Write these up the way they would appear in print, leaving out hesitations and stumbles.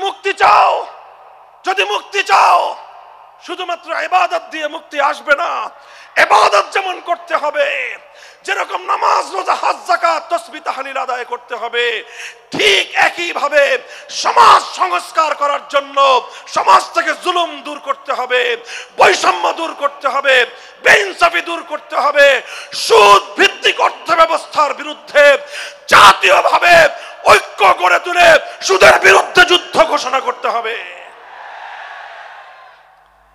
মুক্তি চাও শুধুমাত্র ইবাদত দিয়ে মুক্তি আসবে না। ইবাদত যেমন করতে হবে, যেরকম নামাজ রোজা হজ যাকাত তাসবিহ তাহলিল আদায় করতে হবে, ঠিক একই ভাবে সমাজ সংস্কার করার জন্য সমাজ থেকে জুলুম দূর করতে হবে, বৈষম্য দূর করতে হবে, বেইনসাফি দূর করতে হবে, সুদ ভিত্তিক অর্থ ব্যবস্থার বিরুদ্ধে জাতীয়ভাবে ঐক্য গড়ে তুলে সুদের বিরুদ্ধে যুদ্ধ ঘোষণা করতে হবে।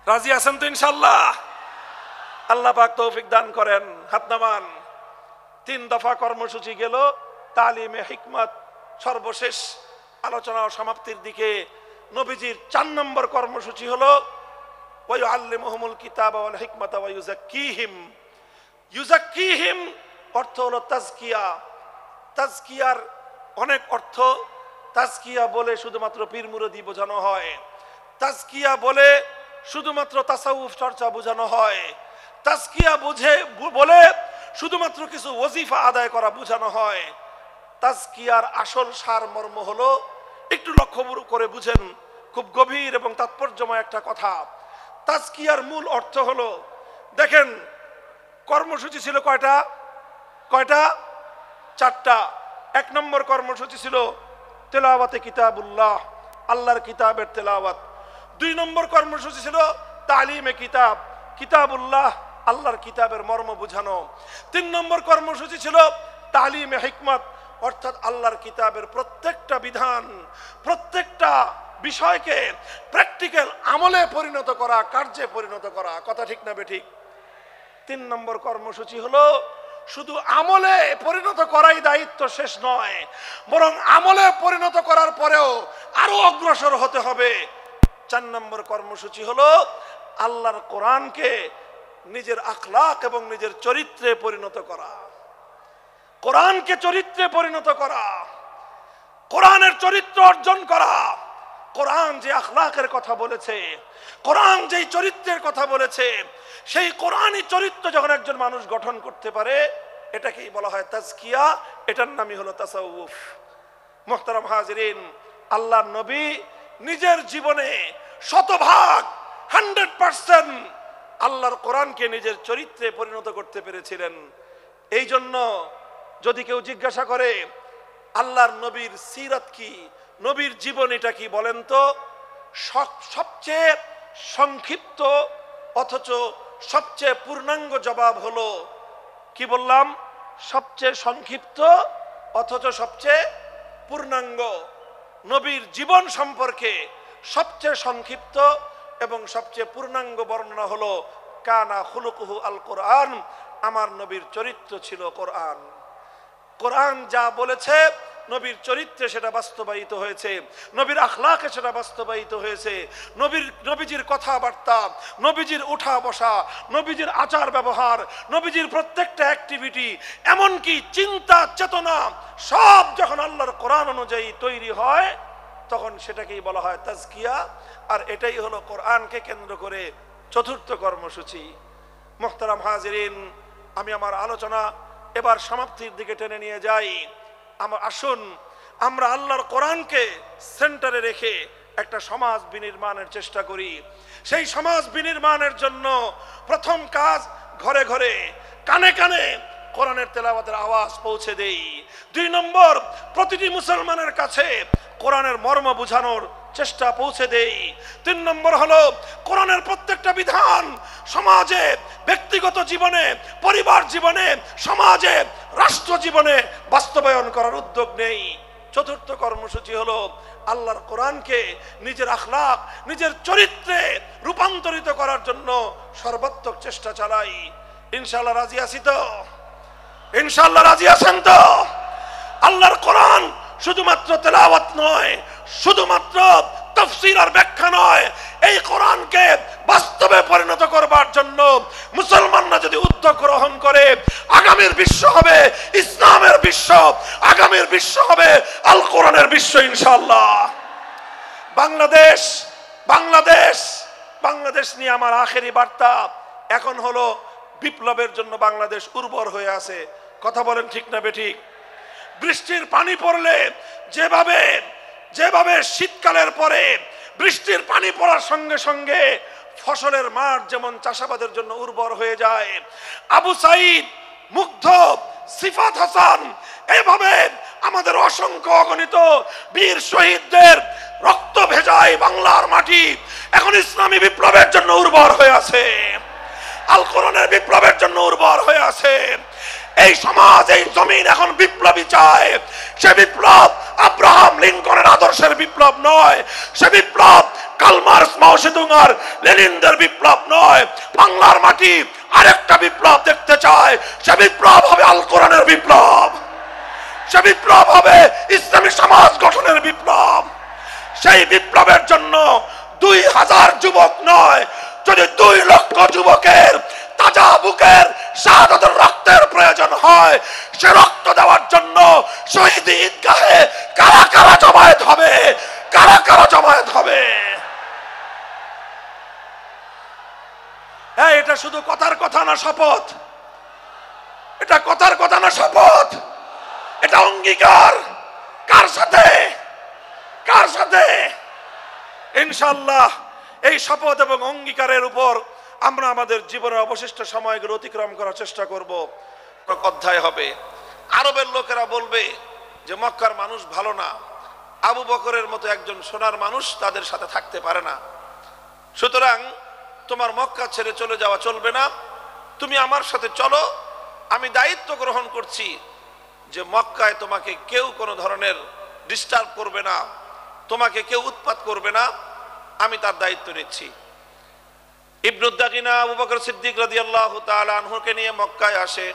রাজি আছেন তো ইনশাআল্লাহ? আল্লাহ পাক তৌফিক দান করেন। হাত নামান। 3 দফা কর্মসূচি গেল, তালিমে হিকমত সর্বশেষ আলোচনা ও সমাপ্তির দিকে। নবীজির 4 নম্বর কর্মসূচি হলো ওয়ায়ুআল্লিমুহুমুল কিতাবা ওয়াল হিকমাতা ওয়া ইউযাক্কিহিম। অর্থ হলো তাজকিয়া। তাজকিয়ার অনেক অর্থ। তাজকিয়া বলে শুধুমাত্র পীর মুরিদি বোঝানো হয়, তাজকিয়া বলে শুধুমাত্র তাসাউফ চর্চা বোঝানো হয়, তাজকিয়া বলে শুধুমাত্র কিছু ওজিফা আদায় করা বোঝানো হয়। তাজকিয়ার আসল সারমর্ম হলো, একটু লক্ষ্য করে বুঝেন, খুব গভীর এবং তাৎপর্যময় একটা কথা। তাজকিয়ার মূল অর্থ হলো, দেখেন কর্মসূচি ছিল কয়টা? 4টা। 1 নম্বর কর্মসূচি ছিল তেলাওয়াতে কিতাবুল্লাহ, আল্লাহর কিতাবের তেলাওয়াত। 2 নম্বর কর্মসূচি ছিল তালিমে কিতাবুল্লাহ, আল্লাহর কিতাবের মর্ম বুঝানো। 3 নম্বর কর্মসূচি ছিল তালিমে হিকমত, অর্থাৎ আল্লাহর কিতাবের প্রত্যেকটা বিধান, প্রত্যেকটা বিষয়কে প্র্যাকটিক্যাল আমলে পরিণত করা, কার্যে পরিণত করা। কথা ঠিক না বেঠিক? 3 নম্বর কর্মসূচি হলো শুধু আমলে পরিণত করাই দায়িত্ব শেষ নয়, বরং আমলে পরিণত করার পরেও আরো অগ্রসর হতে হবে। 4 নম্বর কর্মসূচি হলো আল্লাহর কোরআনকে নিজের আখলাক এবং নিজের চরিত্রে পরিণত করা। কোরআনকে চরিত্রে পরিণত করা, কোরআনের চরিত্র অর্জন করা। কোরআন যে আখলাকের কথা বলেছে, কোরআন যেই চরিত্রের কথা বলেছে, সেই কোরআনই চরিত্র যখন একজন মানুষ গঠন করতে পারে, এটাকেই বলা হয় তাজকিয়া। এটার নামই হলো তাসাউফ। মুহতারাম হাজিরিন, আল্লাহর নবী নিজের জীবনে 100% আল্লাহর কোরআনকে নিজের চরিত্রে পরিণত করতে পেরেছিলেন। এই জন্য যদি কেউ জিজ্ঞাসা করে আল্লাহর নবীর সিরাত কি, নবীর জীবনীটা কি, বলেন তো? সবচেয়ে সংক্ষিপ্ত অথচ সবচেয়ে পূর্ণাঙ্গ জবাব হলো, কি বললাম? সবচেয়ে সংক্ষিপ্ত অথচ সবচেয়ে পূর্ণাঙ্গ। নবীর জীবন সম্পর্কে সবচেয়ে সংক্ষিপ্ত এবং সবচেয়ে পূর্ণাঙ্গ বর্ণনা হলো কানা খুলুকুহু আল কোরআন, আমার নবীর চরিত্র ছিল কোরআন। কোরআন যা বলেছে নবীর চরিত্রে সেটা বাস্তবায়িত হয়েছে, নবীর আখলাকে সেটা বাস্তবায়িত হয়েছে। নবীজির কথাবার্তা, নবীজির উঠা বসা, নবীজির আচার ব্যবহার, নবীজির প্রত্যেকটা অ্যাক্টিভিটি, এমনকি চিন্তা চেতনা, সব যখন আল্লাহর কোরআন অনুযায়ী তৈরি হয়, তখন সেটাকেই বলা হয় তাজকিয়া। আর এটাই হলো কোরআনকে কেন্দ্র করে 4র্থ কর্মসূচি। মুহতারাম হাজিরিন, আমি আমার আলোচনা এবার সমাপ্তির দিকে টেনে নিয়ে যাই। আসুন আমরা আল্লাহর কোরআনকে সেন্টারে রেখে একটা সমাজ বিনির্মাণের চেষ্টা করি। সেই সমাজ বিনির্মাণের জন্য প্রথম কাজ, ঘরে ঘরে কানে কানে কোরআনের তেলাওয়াতের আওয়াজ পৌঁছে দেই। 2 নম্বর, প্রতিটি মুসলমানের কাছে কোরআনের মর্ম বোঝানোর চেষ্টা পৌঁছে দেই। 3 নম্বর হলো কোরআনের প্রত্যেকটা বিধান সমাজে, ব্যক্তিগত জীবনে, পরিবার জীবনে, সমাজে, রাষ্ট্র জীবনে বাস্তবায়ন করার উদ্যোগ নেই। 4র্থ কর্মসূচি হলো আল্লাহর কোরআনকে নিজের আখলাক, নিজের চরিত্রে রূপান্তরিত করার জন্য সর্বাত্মক চেষ্টা চালাই। ইনশাআল্লাহ রাজি আছি তো? ইনশাআল্লাহ রাজি আছেন তো? আল্লাহর কোরআন শুধুমাত্র তেলাওয়াত নয়, শুধুমাত্র তাফসীর আর ব্যাখ্যা নয়, এই কোরআনকে বাস্তবে পরিণত করবার জন্য মুসলমানরা যদি উদ্যোগ গ্রহণ করে, আগামীর বিশ্ব হবে ইসলামের বিশ্ব, আগামীর বিশ্ব হবে আল কোরআনের বিশ্ব ইনশাআল্লাহ। বাংলাদেশ নিয়ে আমার আখেরি বার্তা এখন হলো, বিপ্লবের জন্য বাংলাদেশ উর্বর হয়ে আছে। কথা বলেন ঠিক না বেঠিক? বৃষ্টির পানি পড়লে যেভাবে যেভাবে শীতকালের পরে বৃষ্টির পানি পড়ার সঙ্গে সঙ্গে ফসলের মাঠ যেমন চাষাবাদের জন্য উর্বর হয়ে যায়, আবু সাইদ, মুগ্ধ, সিফাত হাসান, এভাবে আমাদের অসংখ্য অগণিত বীর শহীদদের রক্ত ভেজায় বাংলার মাটি এখন ইসলামী বিপ্লবের জন্য উর্বর হয়ে আছে, আল কোরআনের বিপ্লবের জন্য উর্বর হয়ে আছে। এই সমাজ, এই জমিন এখন বিপ্লবী চায়। সে বিপ্লব আব্রাহাম লিঙ্কনের আদর্শের বিপ্লব নয়, সে বিপ্লব কার্ল মার্কস, মাও সেতুং আর লেনিনদের বিপ্লব নয়। বাংলার মাটি আরেকটা বিপ্লব দেখতে চায়, সে বিপ্লব হবে আল কোরআনের বিপ্লব, সে বিপ্লব হবে ইসলামী সমাজ গঠনের বিপ্লব। সেই বিপ্লবের জন্য 2000 যুবক নয়, যদি 2 লক্ষ যুবকের তাজা বুকের শাহাদাতের রক্তের প্রয়োজন হয়, সে রক্ত দেওয়ার জন্য শহীদ ঈদগাহে কারা কারা জমায়েত হবে, কারা কারা জমায়েত হবে। এটা শুধু কথার কথা না শপথ, এটা কথার কথা না শপথ, এটা অঙ্গীকার। কার সাথে? কার সাথে? ইনশাআল্লাহ এই শপথ এবং অঙ্গীকারের উপর আমরা আমাদের জীবনের অবশিষ্ট সময়গুলো অতিক্রম করার চেষ্টা করব। অধ্যায় হবে, আরবের লোকেরা বলবে যে মক্কার মানুষ ভালো না, আবু বকরের মতো একজন সোনার মানুষ তাদের সাথে থাকতে পারে না, সুতরাং তোমার মক্কা ছেড়ে চলে যাওয়া চলবে না, তুমি আমার সাথে চলো। আমি দায়িত্ব গ্রহণ করছি যে মক্কায় তোমাকে কেউ কোনো ধরনের ডিস্টার্ব করবে না, তোমাকে কেউ উৎপাত করবে না, আমি তার দায়িত্ব নিচ্ছি। ইবনুদ্দাকিনা আবু বকর সিদ্দিক রাদিয়াল্লাহু তাআলা আনহুকে নিয়ে মক্কায় আসে।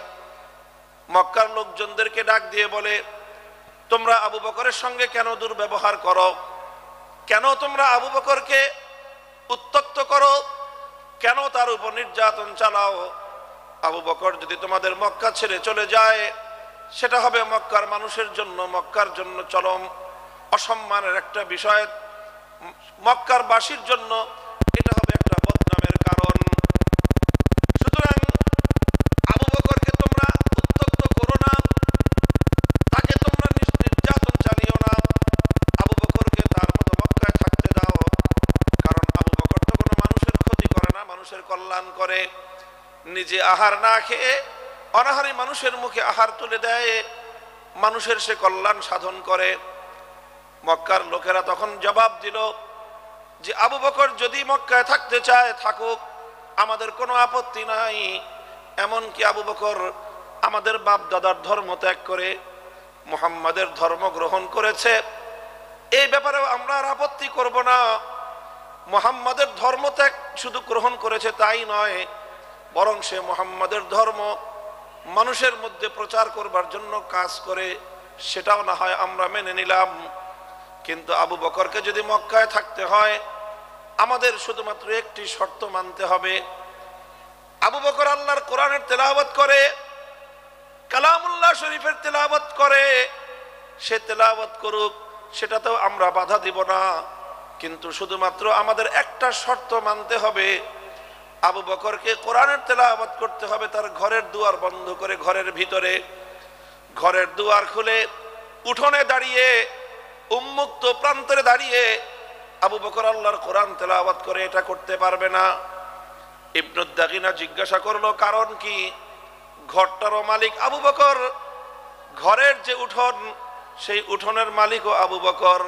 মক্কার লোকজনদেরকে ডাক দিয়ে বলে, তোমরা আবু বকরের সঙ্গে কেন দুর্ব্যবহার করো? কেন তোমরা আবু বকরকে উত্ত্যক্ত করো? কেন তার উপর নির্যাতন চালাও? আবু বকর যদি তোমাদের মক্কা ছেড়ে চলে যায়, সেটা হবে মক্কার মানুষের জন্য, মক্কার জন্য চরম অসম্মানের একটা বিষয়, মক্কার বাসীর জন্য এটা হবে একটা বদনামের কারণ। সুতরাং আবু বকরকে তোমরা উত্ত্যক্ত করো না, তাকে তোমরা নির্যাতন চালিও না, আবু বকরকে তার মতো মক্কায় থাকতে দাও। কারণ আবু বকর তো কোনো মানুষের ক্ষতি করে না, মানুষের কল্যাণ করে। নিজে আহার না খেয়ে অনাহারী মানুষের মুখে আহার তুলে দেয়, মানুষের সে কল্যাণ সাধন করে। মক্কার লোকেরা তখন জবাব দিল যে আবু বকর যদি মক্কায় থাকতে চায় থাকুক, আমাদের কোনো আপত্তি নাই। এমনকি আবু বকর আমাদের বাপ দাদার ধর্ম ত্যাগ করে মুহাম্মাদের ধর্ম গ্রহণ করেছে, এই ব্যাপারেও আমরা আর আপত্তি করব না। মুহাম্মাদের ধর্ম ত্যাগ শুধু গ্রহণ করেছে তাই নয়, বরং সে মুহাম্মাদের ধর্ম মানুষের মধ্যে প্রচার করবার জন্য কাজ করে, সেটাও না হয় আমরা মেনে নিলাম। কিন্তু আবু বকরকে যদি মক্কায় থাকতে হয়, আমাদের শুধুমাত্র একটি শর্ত মানতে হবে। আবু বকর আল্লাহর কোরআনের তেলাওয়াত করে, কালামুল্লাহ শরীফের তেলাওয়াত করে, সে তেলাওয়াত করুক, সেটাতেও আমরা বাধা দিব না। কিন্তু শুধুমাত্র আমাদের একটা শর্ত মানতে হবে, আবু বকরকে কোরআনের তেলাওয়াত করতে হবে তার ঘরের দুয়ার বন্ধ করে, ঘরের ভিতরে। ঘরের দুয়ার খুলে উঠোনে দাঁড়িয়ে, উন্মুক্ত প্রান্তরে দাঁড়িয়ে আবু বকর আল্লাহর কোরআন তেলাওয়াত করে, এটা করতে পারবে না। ইবনুদ্দাকিনা জিজ্ঞাসা করলো কারণ কি? ঘরটারও মালিক আবু বকর, ঘরের যে উঠোন সেই উঠোনের মালিকও আবু বকর।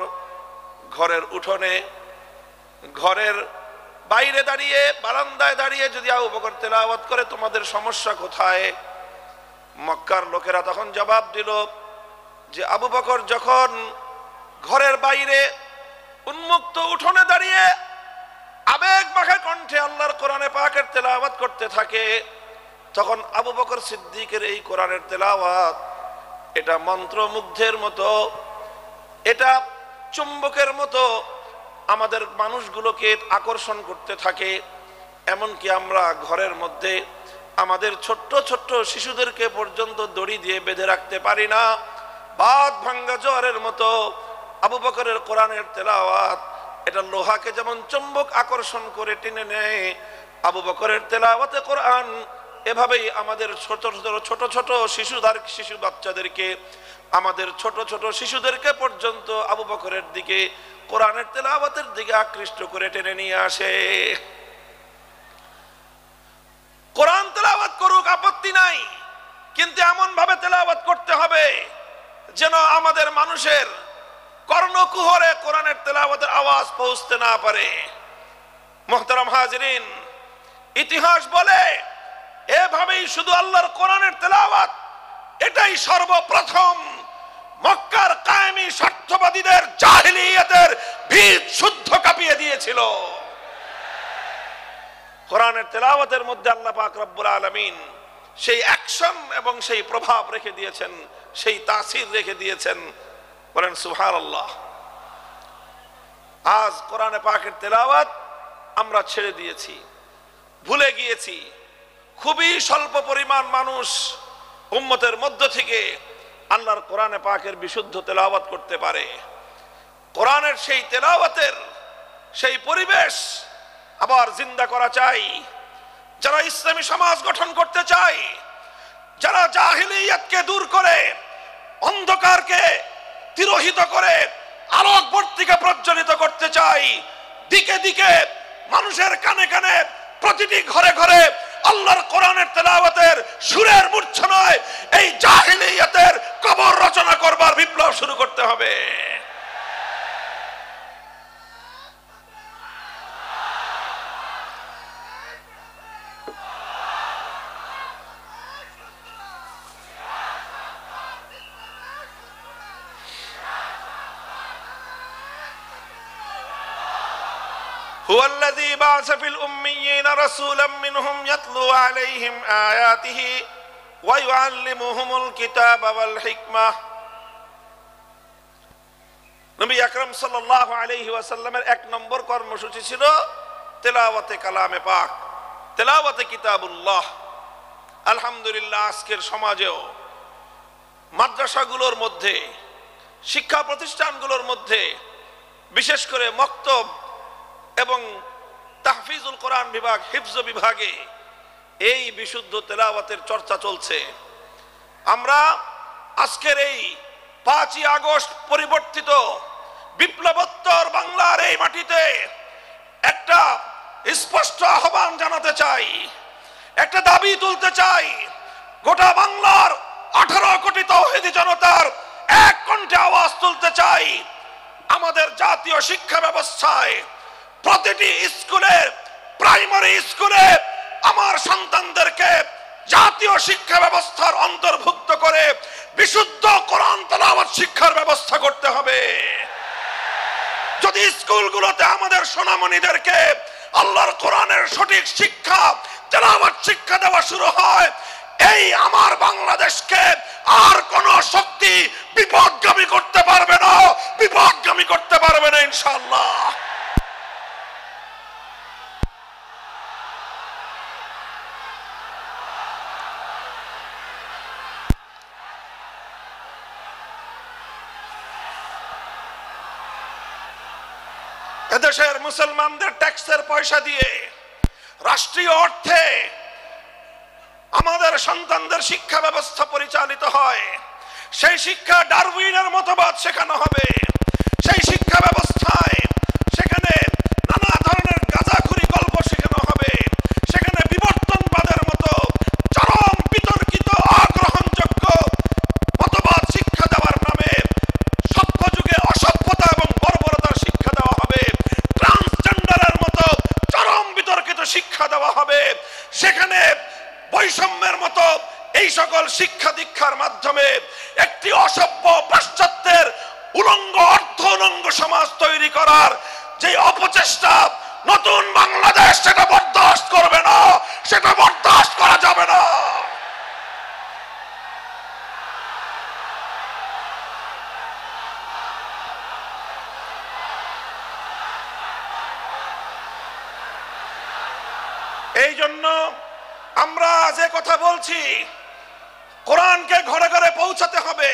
ঘরের উঠোনে, ঘরের বাইরে দাঁড়িয়ে, বারান্দায় দাঁড়িয়ে যদি আবু বকর তেলাওয়াত করে, তোমাদের সমস্যা কোথায়? মক্কার লোকেরা তখন জবাব দিল যে আবু বকর যখন ঘরের বাইরে উন্মুক্ত উঠোনে দাঁড়িয়ে আবেগ মাখা কণ্ঠে আল্লাহর কোরআনে পাকের তেলাওয়াত করতে থাকে, তখন আবু বকর সিদ্দিকের এই কোরআনের তেলাওয়াত এটা মন্ত্রমুগ্ধের মতো, এটা চুম্বকের মতো আমাদের মানুষগুলোকে আকর্ষণ করতে থাকে। এমনকি আমরা ঘরের মধ্যে আমাদের ছোট্ট ছোট্ট শিশুদেরকে পর্যন্ত দড়ি দিয়ে বেঁধে রাখতে পারি না। বাদ ভাঙ্গা জোয়ারের মতো আবু বকরের কোরআনের তেলাওয়াত এটা লোহাকে যেমন চুম্বক আকর্ষণ করে টেনে নেয়, আবু বকরের তেলাওয়াতে কোরআন এভাবেই আমাদের ছোট ছোট শিশু বাচ্চাদেরকে আমাদের ছোট ছোট শিশুদেরকে পর্যন্ত আবু বকরের দিকে, কোরআনের তেলাওয়াতের দিকে আকৃষ্ট করে টেনে নিয়ে আসে। কোরআন তেলাওয়াত করুক, আপত্তি নাই, কিন্তু এমন ভাবে তেলাওয়াত করতে হবে যেন আমাদের মানুষের কর্ণকুহরে কোরআনের তেলাওয়াতের আওয়াজ পৌঁছতে না পারে। মুহতারাম হাজিরিন, ইতিহাস বলে এভাবেই শুধু আল্লাহর কোরআনের তেলাওয়াত, এটাই সর্বপ্রথম মক্কার কায়েমি স্বার্থবাদীদের জাহিলিয়াতের ভিত শুদ্ধ কাঁপিয়ে দিয়েছিল। কোরআনের তেলাওয়াতের মধ্যে আল্লাহ পাক রব্বুল আলামিন সেই অ্যাকশন এবং সেই প্রভাব রেখে দিয়েছেন, সেই তাসির রেখে দিয়েছেন। বলেন সুবহানাল্লাহ। আজ কোরআনে পাকের তেলাওয়াত আমরা ছেড়ে দিয়েছি, ভুলে গিয়েছি। খুবই স্বল্প পরিমাণ মানুষ উম্মতের মধ্য থেকে আল্লাহর কোরআনে পাকের বিশুদ্ধ তেলাওয়াত করতে পারে। কোরআনের সেই তেলাওয়াতের সেই পরিবেশ আবার জিন্দা করা চাই। যারা ইসলামী সমাজ গঠন করতে চায়, যারা জাহিলিয়াতকে দূর করে, অন্ধকারকে তিরোহিত করে আলোকবর্তিকা প্রজ্বলিত করতে চাই, দিকে দিকে মানুষের কানে কানে প্রতিটি ঘরে ঘরে আল্লাহর কোরআনের তেলাওয়াতের সুরের মূর্ছনায় এই জাহিলিয়াতের কবর রচনা করবার বিপ্লব শুরু করতে হবে। هو الذي بعث في الأميين رسولا منهم يتلو عليهم آياته ويعلمهم الكتاب والحكمة। নবী আকরাম সাল্লাল্লাহু আলাইহি ওয়াসাল্লামের এক নম্বর কর্মসূচি ছিল তেলাওয়াতে কালামে পাক, তেলাওয়াতে কিতাবুল্লাহ। আলহামদুলিল্লাহ, আজকের সমাজেও মাদ্রাসাগুলোর মধ্যে, শিক্ষা প্রতিষ্ঠানগুলোর মধ্যে, বিশেষ করে মক্তব এবং তাহফিজুল কোরআন বিভাগ, হিফজ বিভাগে এই বিশুদ্ধ তেলাওয়াতের চর্চা চলছে। আমরা আজকের এই 5ই আগস্ট পরিবর্তিত বিপ্লবোত্তর বাংলার এই মাটিতে একটা স্পষ্ট আহ্বান জানাতে চাই, একটা দাবি তুলতে চাই। গোটা বাংলার 18 কোটি তাওহীদি জনতার এক কণ্ঠে আওয়াজ তুলতে চাই। আমাদের জাতীয় শিক্ষা ব্যবস্থায় প্রতিটি স্কুলে, প্রাইমারি স্কুলে আমার সন্তানদেরকে জাতীয় শিক্ষা ব্যবস্থার অন্তর্ভুক্ত করে বিশুদ্ধ কোরআন তেলাওয়াত শিক্ষার ব্যবস্থা করতে হবে। যদি স্কুলগুলোতে আমাদের সোনামণিদেরকে আল্লাহর কোরআনের সঠিক শিক্ষা, তেলাওয়াত শিক্ষা দেওয়া শুরু হয়, এই আমার বাংলাদেশকে আর কোন শক্তি বিপদগামী করতে পারবে না, বিপদগামী করতে পারবে না ইনশাআল্লাহ। এদেশের মুসলমানদের ট্যাক্সের পয়সা দিয়ে, রাষ্ট্রীয় অর্থে আমাদের সন্তানদের শিক্ষা ব্যবস্থা পরিচালিত হয়। সেই শিক্ষা ডারউইনের মতবাদ শেখানো হবে। সেই শিক্ষা ব্যবস্থায় সেখানে নানা ধরনের গাঁজাখুরি গল্প শেখানো হবে। সেখানে বিবর্তনবাদের মতো চরম বিতর্কিত, অগ্রহণযোগ্য মতবাদ শিক্ষা দেওয়ার নামে সভ্য যুগে অসভ্যতা এবং বর্বরতার শিক্ষা দেওয়া হবে। ট্রান্সজেন্ডারের মতো চরম বিতর্কিত শিক্ষা দেওয়া হবে। সেখানে বৈষম্যের মতো এই সকল শিক্ষা দীক্ষার মাধ্যমে একটি অসভ্য পাশ্চাত্যের উলঙ্গ, অর্ধ উলঙ্গ সমাজ তৈরি করার যে অপচেষ্টা নতুন বাংলাদেশ সেটা বরদাস্ত করবে না, সেটা বরদাস্ত করা যাবে না। এই জন্য আমরা যে কথা বলছি, কোরআনকে ঘরে ঘরে পৌঁছাতে হবে।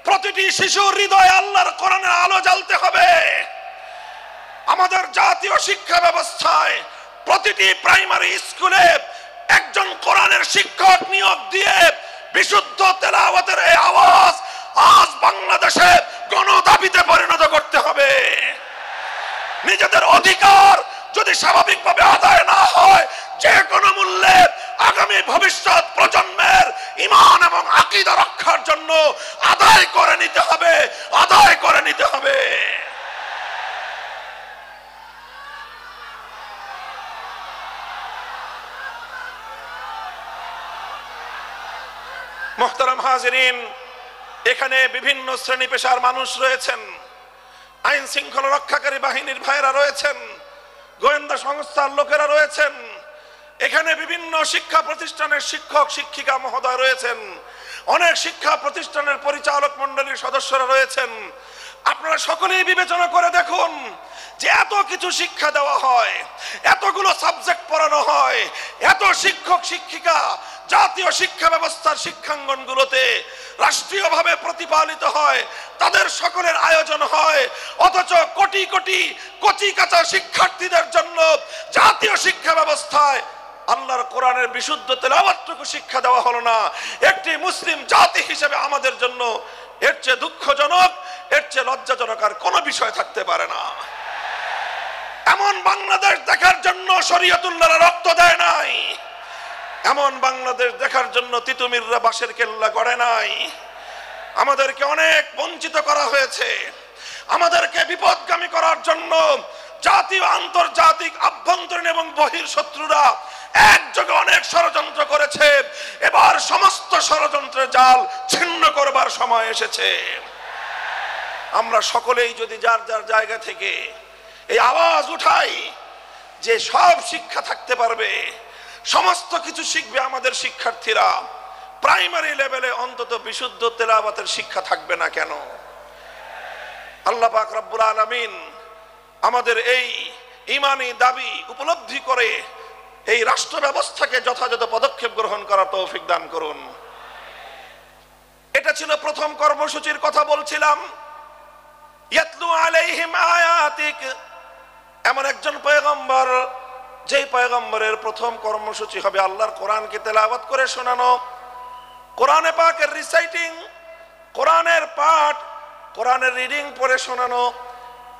প্রতিটি শিশুর হৃদয়ে আল্লাহর কোরআনের আলো জ্বালতে হবে। আমাদের জাতীয় শিক্ষা ব্যবস্থায় প্রতিটি প্রাইমারি স্কুলে একজন কোরআনের শিক্ষক নিয়োগ দিয়ে বিশুদ্ধ তেলাওয়াতের এই আওয়াজ আজ বাংলাদেশে গণদাবিতে পরিণত করতে হবে। নিজেদের অধিকার যদি স্বাভাবিকভাবে আদায় না হয়, যে কোনো মূল্যে আগামী ভবিষ্যৎ প্রজন্মের ঈমান এবং আকীদা রক্ষার জন্য আদায় করে নিতে হবে, আদায় করে নিতে হবে। মুহতারাম হাজিরিন, এখানে বিভিন্ন শ্রেণী পেশার মানুষ রয়েছেন, আইন শৃঙ্খলা রক্ষাকারী বাহিনীর ভাইরা রয়েছেন, গোয়েন্দা সংস্থার লোকেরা রয়েছেন, এখানে বিভিন্ন শিক্ষা প্রতিষ্ঠানের শিক্ষক শিক্ষিকা মহোদয় রয়েছেন, অনেক শিক্ষা প্রতিষ্ঠানের পরিচালক মণ্ডলীর সদস্যরা রয়েছেন। আপনারা সকলেই বিবেচনা করে দেখুন যে এত কিছু শিক্ষা দেওয়া হয়, এতগুলো সাবজেক্ট পড়ানো হয়, এত শিক্ষক শিক্ষিকা জাতীয় শিক্ষা ব্যবস্থার শিক্ষাঙ্গনগুলোতে রাষ্ট্রীয়ভাবে প্রতিপালিত হয়, তাদের সকলের আয়োজন হয়, অথচ কোটি কোটি কচি কাঁচা শিক্ষার্থীদের জন্য জাতীয় শিক্ষা ব্যবস্থায় আল্লাহর কোরআনের বিশুদ্ধ তেলাওয়াতটুকু শিক্ষা দেওয়া হলো না। একটি মুসলিম জাতি হিসেবে আমাদের জন্য এর চেয়ে দুঃখজনক, এর চেয়ে লজ্জাজনক আর কোনো বিষয় থাকতে পারে না। এমন বাংলাদেশ দেখার জন্য শরীয়তুল্লাহরা রক্ত দেয় নাই, এমন বাংলাদেশ দেখার জন্য তিতুমিররা বাঁশের কেল্লা গড়ে নাই। আমাদেরকে অনেক বঞ্চিত করা হয়েছে, আমাদেরকে বিপদগামী করার জন্য জাতীয় আন্তর্জাতিক আভ্যন্তরীণ এবং বহির শত্রুরা একযোগে অনেক ষড়যন্ত্র করেছে। এবার সমস্ত ষড়যন্ত্রের জাল ছিন্ন করবার সময় এসেছে। আমরা সকলেই যদি যার যার জায়গা থেকে এই আওয়াজ উঠাই যে সব শিক্ষা থাকতে পারবে, সমস্ত কিছু শিখবে আমাদের শিক্ষার্থীরা, প্রাইমারি লেভেলে অন্তত বিশুদ্ধ তেলাওয়াতের শিক্ষা থাকবে না কেন? আল্লাহ পাক রব্বুল আলামিন আমাদের এই ঈমানি দাবি উপলব্ধি করে এই রাষ্ট্র ব্যবস্থাকে যথাযথ পদক্ষেপ গ্রহণ করার তৌফিক দান করুন। এটা ছিল প্রথম কর্মসূচির কথা বলছিলাম। ইয়াতলু আলাইহিম আয়াতিক, এমন একজন পয়গম্বর যেই পয়গম্বরের প্রথম কর্মসূচি হবে আল্লাহর কোরআনকে তেলাওয়াত করে শোনানো, কোরআনে পাকের রিসাইটিং, কোরআনের পাঠ, কোরআনের রিডিং পড়ে শোনানো।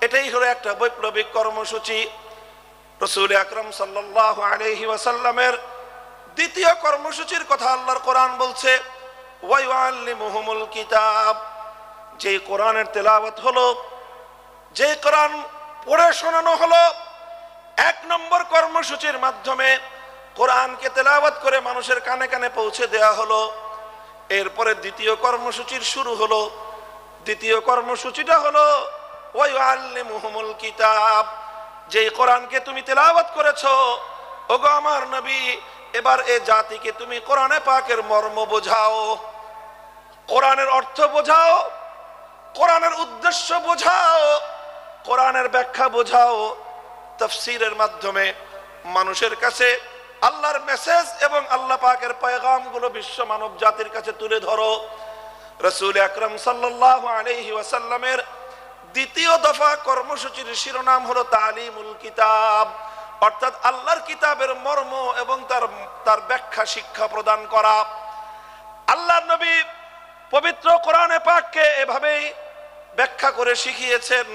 এটাই হলো একটা বৈপ্লবিক কর্মসূচি। রাসূল আকরাম সাল্লাল্লাহু আলাইহি ওয়াসাল্লামের দ্বিতীয় কর্মসূচির কথা আল্লাহর কোরআন বলছে, ওয়া ইউআল্লিমুহুমুল কিতাব, যে কোরআনের তেলাওয়াত হলো, যে কোরআন পড়ে শোনানো হলো। এক নম্বর কর্মসূচির মাধ্যমে কোরআনকে তেলাওয়াত করে মানুষের কানে কানে পৌঁছে দেয়া হলো। এরপরে দ্বিতীয় কর্মসূচির শুরু হলো। দ্বিতীয় কর্মসূচিটা হলো ওয়া ইউআল্লিমুহুমুল কিতাব, যে কোরআনকে তুমি তেলাওয়াত করেছো, ওগো আমার নবী, এবার এ জাতিকে তুমি কোরআনে পাকের মর্ম বোঝাও, কোরআনের অর্থ বোঝাও, কোরআনের উদ্দেশ্য বোঝাও, কোরআনের ব্যাখ্যা বোঝাও। তাফসীরের মাধ্যমে মানুষের কাছে আল্লাহর মেসেজ এবং আল্লাহ পাকের পয়গামগুলো বিশ্ব মানব জাতির কাছে তুলে ধরো। রাসূল আকরাম সাল্লাল্লাহু আলাইহি ওয়াসাল্লামের দ্বিতীয় দফা কর্মসূচির শিরোনাম হলো তালিমুল কিতাব, অর্থাৎ আল্লাহর কিতাবের মর্ম এবং তার ব্যাখ্যা শিক্ষা প্রদান করা। আল্লাহর নবী পবিত্র কোরআনে পাককে এভাবেই ব্যাখ্যা করে শিখিয়েছেন,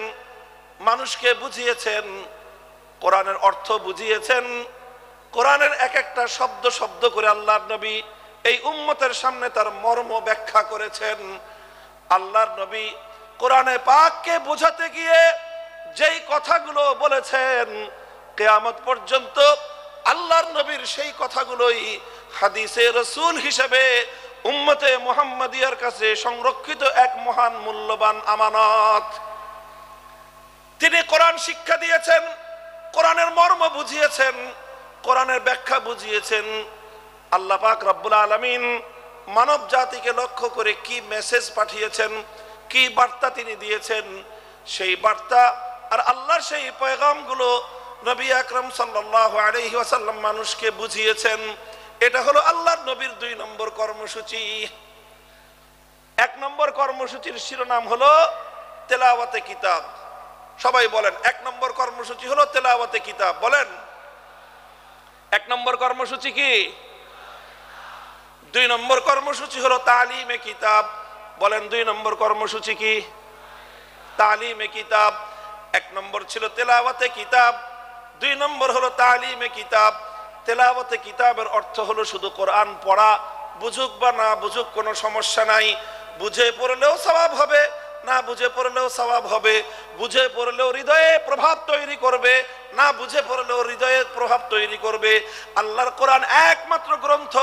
মানুষকে বুঝিয়েছেন, কোরআনের অর্থ বুঝিয়েছেন, কোরআনের এক একটা শব্দ শব্দ করে আল্লাহর নবী এই উম্মতের সামনে তার মর্ম ব্যাখ্যা করেছেন। আল্লাহর নবী কোরআনে পাককে বোঝাতে গিয়ে যেই কথাগুলো বলেছেন, কিয়ামত পর্যন্ত আল্লাহর নবীর সেই কথাগুলোই হাদিসে রাসূল হিসেবে উম্মতে মুহাম্মাদিয়ার কাছে সংরক্ষিত এক মহান মূল্যবান আমানত। তিনি কোরআন শিক্ষা দিয়েছেন, কোরআনের মর্ম বুঝিয়েছেন, কোরআনের ব্যাখ্যা বুঝিয়েছেন। আল্লাহ পাক রব্বুল আলামিন মানব জাতিকে লক্ষ্য করে কি মেসেজ পাঠিয়েছেন, কি বার্তা তিনি দিয়েছেন, সেই বার্তা আর আল্লাহর সেই পয়গামগুলো নবী আকরাম সাল্লাল্লাহু আলাইহি ওয়াসাল্লাম মানুষকে বুঝিয়েছেন। এটা হলো আল্লাহর নবীর 2 নম্বর কর্মসূচি। 1 নম্বর কর্মসূচির শিরোনাম হলো তেলাওয়াতে কিতাব। সবাই বলেন, 1 নম্বর কর্মসূচি হলো তেলাওয়াতে কিতাব। বলেন, 1 নম্বর কর্মসূচি কি? 2 নম্বর কর্মসূচি হলো তালিমে কিতাব, বলেন 2 নম্বর কর্মসূচি কি? তালিমে কিতাব। 1 নম্বর ছিল তেলাওয়াতে কিতাব, 2 নম্বর হলো তালিমে কিতাব। তেলাওয়াতে কিতাবের অর্থ হলো শুধু কোরআন পড়া, বুঝুক বা না বুঝুক কোনো সমস্যা নাই, বুঝে পড়লেও সওয়াব হবে, না বুঝে পড়লেও সওয়াব হবে, বুঝে পড়লেও হৃদয়ে প্রভাব তৈরি করবে, না বুঝে পড়লেও হৃদয়ে প্রভাব তৈরি করবে। আল্লাহর কোরআন একমাত্র গ্রন্থ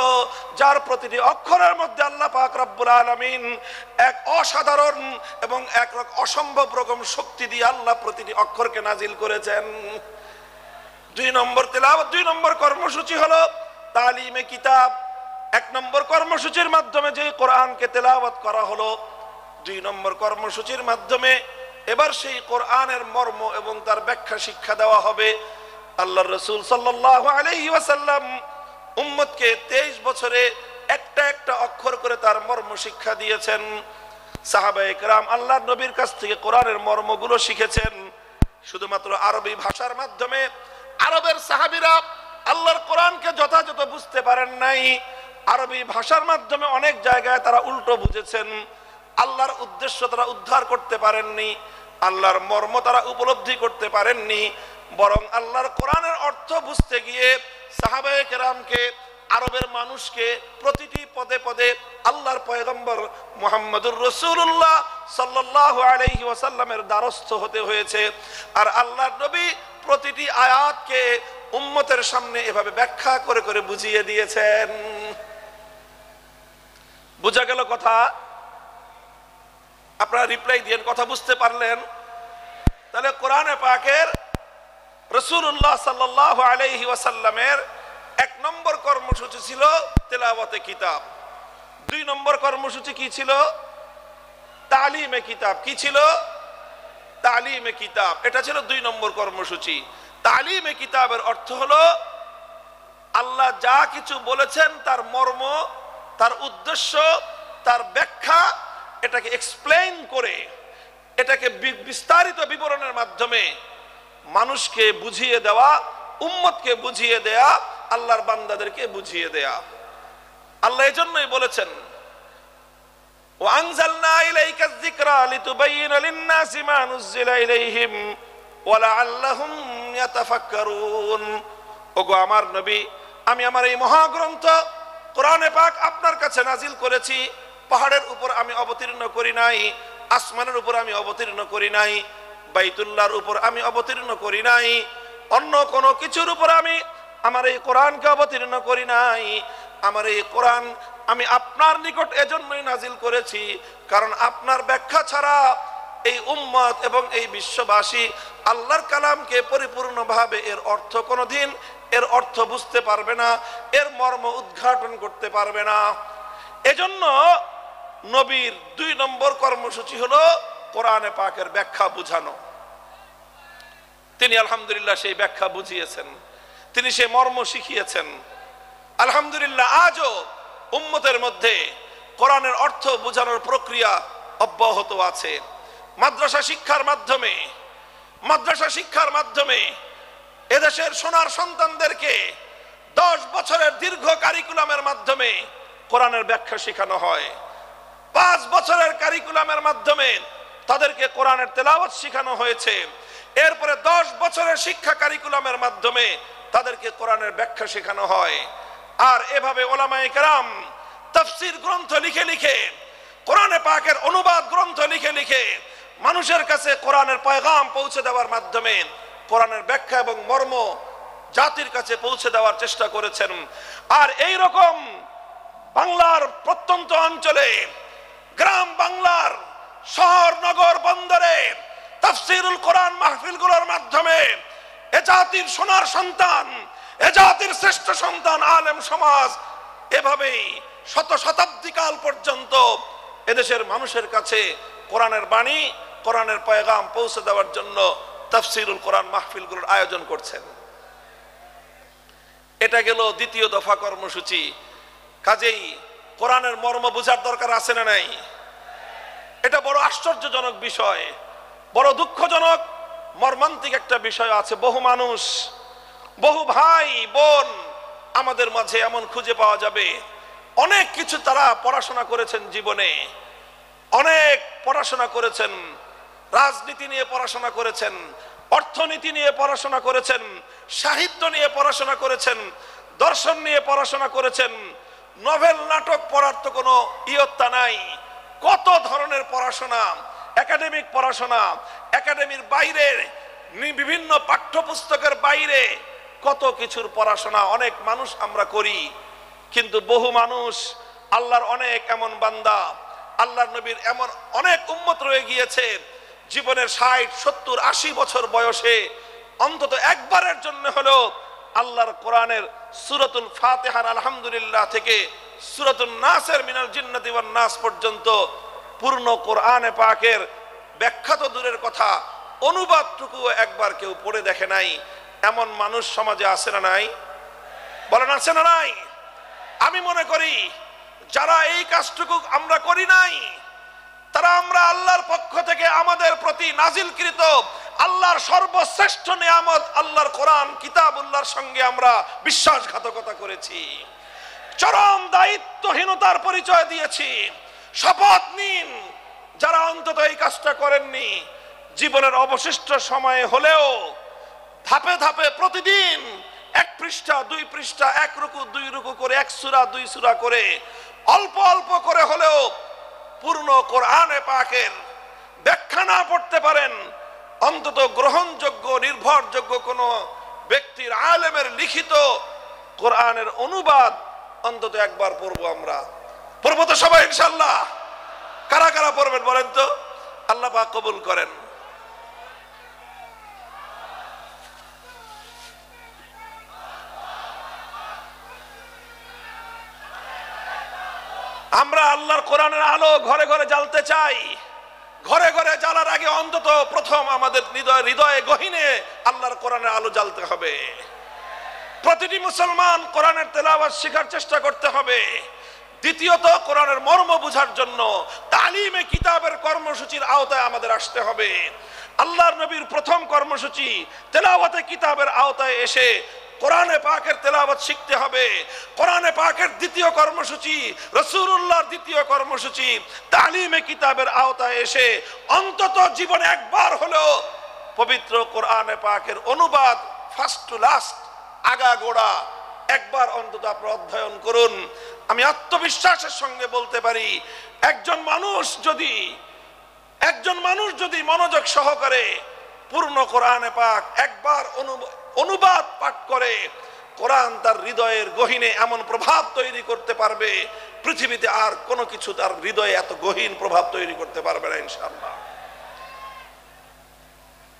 যার প্রতিটি অক্ষরের মধ্যে আল্লাহ পাক রব্বুল আলামিন এক অসাধারণ এবং এক অসম্ভব রকম শক্তি দিয়ে আল্লাহ প্রতিটি অক্ষরকে নাজিল করেছেন। 2 নম্বর তেলাওয়াত, 2 নম্বর কর্মসূচি হলো তালিমে কিতাব। 1 নম্বর কর্মসূচির মাধ্যমে যে কোরআনকে তেলাওয়াত করা হলো, 2 নম্বর কর্মসূচির মাধ্যমে এবার সেই কোরআনের মর্ম এবং তার ব্যাখ্যা শিক্ষা দেওয়া হবে। আল্লাহর রাসূল সাল্লাল্লাহু আলাইহি ওয়াসাল্লাম উম্মতকে 23 বছরে একটা একটা অক্ষর করে তার মর্ম শিক্ষা দিয়েছেন। সাহাবায়ে কেরাম আল্লাহর নবীর কাছ থেকে কোরআনের মর্মগুলো শিখেছেন শুধুমাত্র আরবি ভাষার মাধ্যমে। আরবের সাহাবীরা আল্লাহর কোরআনকে যথাযথ বুঝতে পারেন নাই, আরবি ভাষার মাধ্যমে অনেক জায়গায় তারা উল্টো বুঝেছেন। আল্লাহর উদ্দেশ্য তারা উদ্ধার করতে পারেননি, আল্লাহর মর্ম তারা উপলব্ধি করতে পারেননি, বরং আল্লাহর কোরআনের অর্থ বুঝতে গিয়ে সাহাবায়ে কেরামকে, আরবের মানুষকে প্রতিটি পদে পদে আল্লাহর পয়গম্বর মুহাম্মদুর রাসূলুল্লাহ সাল্লাল্লাহু আলাইহি ওয়াসাল্লামের দ্বারস্থ হতে হয়েছে। আর আল্লাহর নবী প্রতিটি আয়াতকে উম্মতের সামনে এভাবে ব্যাখ্যা করে করে বুঝিয়ে দিয়েছেন। বুঝা গেল কথা? আপনারা রিপ্লাই দিয়েন, কথা বুঝতে পারলেন? তাহলে কোরআনে পাকের রাসূলুল্লাহ সাল্লাল্লাহু আলাইহি ওয়াসাল্লামের 1 নম্বর কর্মসূচি ছিল তেলাওয়াতে কিতাব। 2 নম্বর কর্মসূচি কি ছিল? তালিমে কিতাব। কি ছিল? তালিমে কিতাব। এটা ছিল 2 নম্বর কর্মসূচি। তালিমে কিতাবের অর্থ হলো আল্লাহ যা কিছু বলেছেন তার মর্ম, তার উদ্দেশ্য, তার ব্যাখ্যা, এটাকে এক্সপ্লেইন করে, এটাকে বিস্তারিত বিবরণের মাধ্যমে মানুষকে বুঝিয়ে দেওয়া, উম্মতকে বুঝিয়ে দেয়া, আল্লাহর বান্দাদেরকে বুঝিয়ে দেয়া। আল্লাহ এজন্যই বলেছেন ওয়া আনজালনা ইলাইকা যিকরা লিতুবাইয়িনা লিন-নাসি মা নুযিলা ইলাইহিম ওয়া লাআল্লাহুম ইয়াতাফাক্কারুন। ওগো আমার নবী, আমি আমার এই মহাগ্রন্থ কোরআনে পাক আপনার কাছে নাজিল করেছি। পাহাড়ের উপর আমি অবতীর্ণ করি নাই, আসমানের উপর আমি অবতীর্ণ করি নাই, বাইতুল্লাহর উপর আমি অবতীর্ণ করি নাই, অন্য কোনো কিছুর উপর আমি আমার এই কোরআনকে অবতীর্ণ করি নাই। আমার এই কোরআন আমি আপনার নিকট এজন্যই নাজিল করেছি কারণ আপনার ব্যাখ্যা ছাড়া এই উম্মত এবং এই বিশ্ববাসী আল্লাহর কালামকে পরিপূর্ণভাবে এর অর্থ কোনোদিন এর অর্থ বুঝতে পারবে না, এর মর্ম উদ্ঘাটন করতে পারবে না। এজন্য নবীর 2 নম্বর কর্মসূচি হলো কোরআনে পাকের ব্যাখ্যা বুঝানো। তিনি আলহামদুলিল্লাহ সেই ব্যাখ্যা বুঝিয়েছেন, তিনি সেই মর্ম শিখিয়েছেন। আলহামদুলিল্লাহ আজও উম্মতের মধ্যে কোরআনের অর্থ বোঝানোর প্রক্রিয়া অব্যাহত আছে। মাদ্রাসা শিক্ষার মাধ্যমে এদেশের সোনার সন্তানদেরকে 10 বছরের দীর্ঘ কারিকুলামের মাধ্যমে কোরআনের ব্যাখ্যা শেখানো হয়। 5 বছরের কারিকুলামের মাধ্যমে তাদেরকে কোরআনের তেলাওয়াত শেখানো হয়েছে। এরপরে 10 বছরের শিক্ষা কারিকুলামের মাধ্যমে তাদেরকে কোরআনের ব্যাখ্যা শেখানো হয়। আর এভাবে উলামায়ে কেরাম তাফসীর গ্রন্থ লিখে লিখে, কোরআনে পাকের অনুবাদ গ্রন্থ লিখে লিখে মানুষের কাছে কোরআনের পয়গাম পৌঁছে দেওয়ার মাধ্যমে কোরআনের ব্যাখ্যা এবং মর্ম জাতির কাছে পৌঁছে দেওয়ার চেষ্টা করেছেন। আর এই রকম বাংলার প্রত্যন্ত অঞ্চলে, গ্রাম বাংলার শহর নগর বন্দরে তাফসীরুল কোরআন মাহফিলগুলোর মাধ্যমে এ জাতির সোনার সন্তান, এ জাতির শ্রেষ্ঠ সন্তান আলেম সমাজ এভাবেই শতাব্দী কাল পর্যন্ত এদেশের মানুষের কাছে কোরআনের বাণী, কোরআনের পয়গাম পৌঁছে দেওয়ার জন্য তাফসীরুল কোরআন মাহফিলগুলোর আয়োজন করছেন। এটা গেল 2য় দফা কর্মসূচি। কাজেই কোরআনের মর্ম বোঝার দরকার আছে না নাই? এটা বড় আশ্চর্যজনক বিষয়, বড় দুঃখজনক মর্মান্তিক একটা বিষয় আছে। বহু মানুষ, বহু ভাই বোন আমাদের মাঝে এমন খুঁজে পাওয়া যাবে, অনেক কিছু তারা পড়াশোনা করেছেন জীবনে, অনেক পড়াশোনা করেছেন, রাজনীতি নিয়ে পড়াশোনা করেছেন, অর্থনীতি নিয়ে পড়াশোনা করেছেন, সাহিত্য নিয়ে পড়াশোনা করেছেন, দর্শন নিয়ে পড়াশোনা করেছেন। নভেল নাটক পড়ার তো কোনো ইয়ত্তা নাই। কত ধরনের পড়াশোনা, একাডেমিক পড়াশোনা, একাডেমির বাইরে বিভিন্ন পাঠ্যপুস্তকের বাইরে কত কিছুর পড়াশোনা অনেক মানুষ আমরা করি। কিন্তু বহু মানুষ, আল্লাহর অনেক এমন বান্দা, আল্লাহর নবীর এমন অনেক উম্মত রয়ে গিয়েছে, জীবনের 60, 70, 80 বছর বয়সে অন্তত একবারের জন্য হলেও আল্লাহর কোরআনের সূরাতুল ফাতিহার আলহামদুলিল্লাহ থেকে সূরাতুন নাসের মিনাল জিন্নাতি ওয়ান নাস পর্যন্ত পূর্ণ কোরআনে পাকের ব্যাখ্যা তো দূরের কথা, অনুবাদটুকু একবার কেউ পড়ে দেখে নাই। এমন মানুষ সমাজে আছে না নাই? বলেন আছে না নাই? আমি মনে করি যারা এই কাজটুকু আমরা করি নাই, তারা আমরা আল্লাহর পক্ষ থেকে আমাদের প্রতি নাজিলকৃত আল্লাহর সর্বশ্রেষ্ঠ নিয়ামত আল্লাহর কোরআন কিতাবুল্লাহর সঙ্গে আমরা বিশ্বাসঘাতকতা করেছি, চরম দায়িত্বহীনতার পরিচয় দিয়েছি। শপথ নিন, যারা অন্তত এই কাজটা করেননি, জীবনের অবশিষ্ট সময়ে হলেও ধাপে ধাপে প্রতিদিন 1 পৃষ্ঠা 2 পৃষ্ঠা 1 রুকু 2 রুকু করে 1 সূরা 2 সূরা করে অল্প অল্প করে হলেও পূর্ণ কোরআনে পাকের ব্যাখ্যা না পড়তে পারেন, অন্তত গ্রহণযোগ্য নির্ভরযোগ্য কোন ব্যক্তির আলেমের লিখিত কোরআনের অনুবাদ অন্তত একবার পড়বো। আমরা পড়বো তো সবাই ইনশাআল্লাহ? কারা কারা পড়বেন বলেন তো? আল্লাহ পাক কবুল করেন। আমরা আল্লাহর কোরআনের আলো ঘরে ঘরে জ্বালতে চাই। ঘরে ঘরে জ্বালার আগে অন্তত প্রথম আমাদের হৃদয়ে গহীনে আল্লাহর কোরআনের আলো জ্বালতে হবে। প্রতিটি মুসলমান কোরআনের তেলাওয়াত শেখার চেষ্টা করতে হবে। দ্বিতীয়ত, কোরআনের মর্ম বোঝার জন্য তালিমে কিতাবের কর্মসূচির আওতায় আমাদের আসতে হবে। আল্লাহর নবীর প্রথম কর্মসূচি তেলাওয়াতে কিতাবের আওতায় এসে কোরআনে পাকের তেলাওয়াত শিখতে হবে। কোরআনে পাকের দ্বিতীয় কর্মসূচি, রাসূলুল্লাহর দ্বিতীয় কর্মসূচি তালিমে কিতাবের আওতায় এসে অন্তত জীবনে একবার হলেও পবিত্র কোরআনে পাকের অনুবাদ ফার্স্ট টু লাস্ট, আগাগোড়া একবার অন্তত আপনি অধ্যয়ন করুন। আমি আত্মবিশ্বাসের সঙ্গে বলতে পারি, একজন মানুষ যদি মনোযোগ সহকারে পূর্ণ কোরআনে পাক একবার অনুবাদ পাঠ করে, কোরআন তার হৃদয়ের গহীনে এমন প্রভাব তৈরি করতে পারবে, পৃথিবীতে আর কোনো কিছু তার হৃদয়ে এত গহীন প্রভাব তৈরি করতে পারবে না ইনশাআল্লাহ।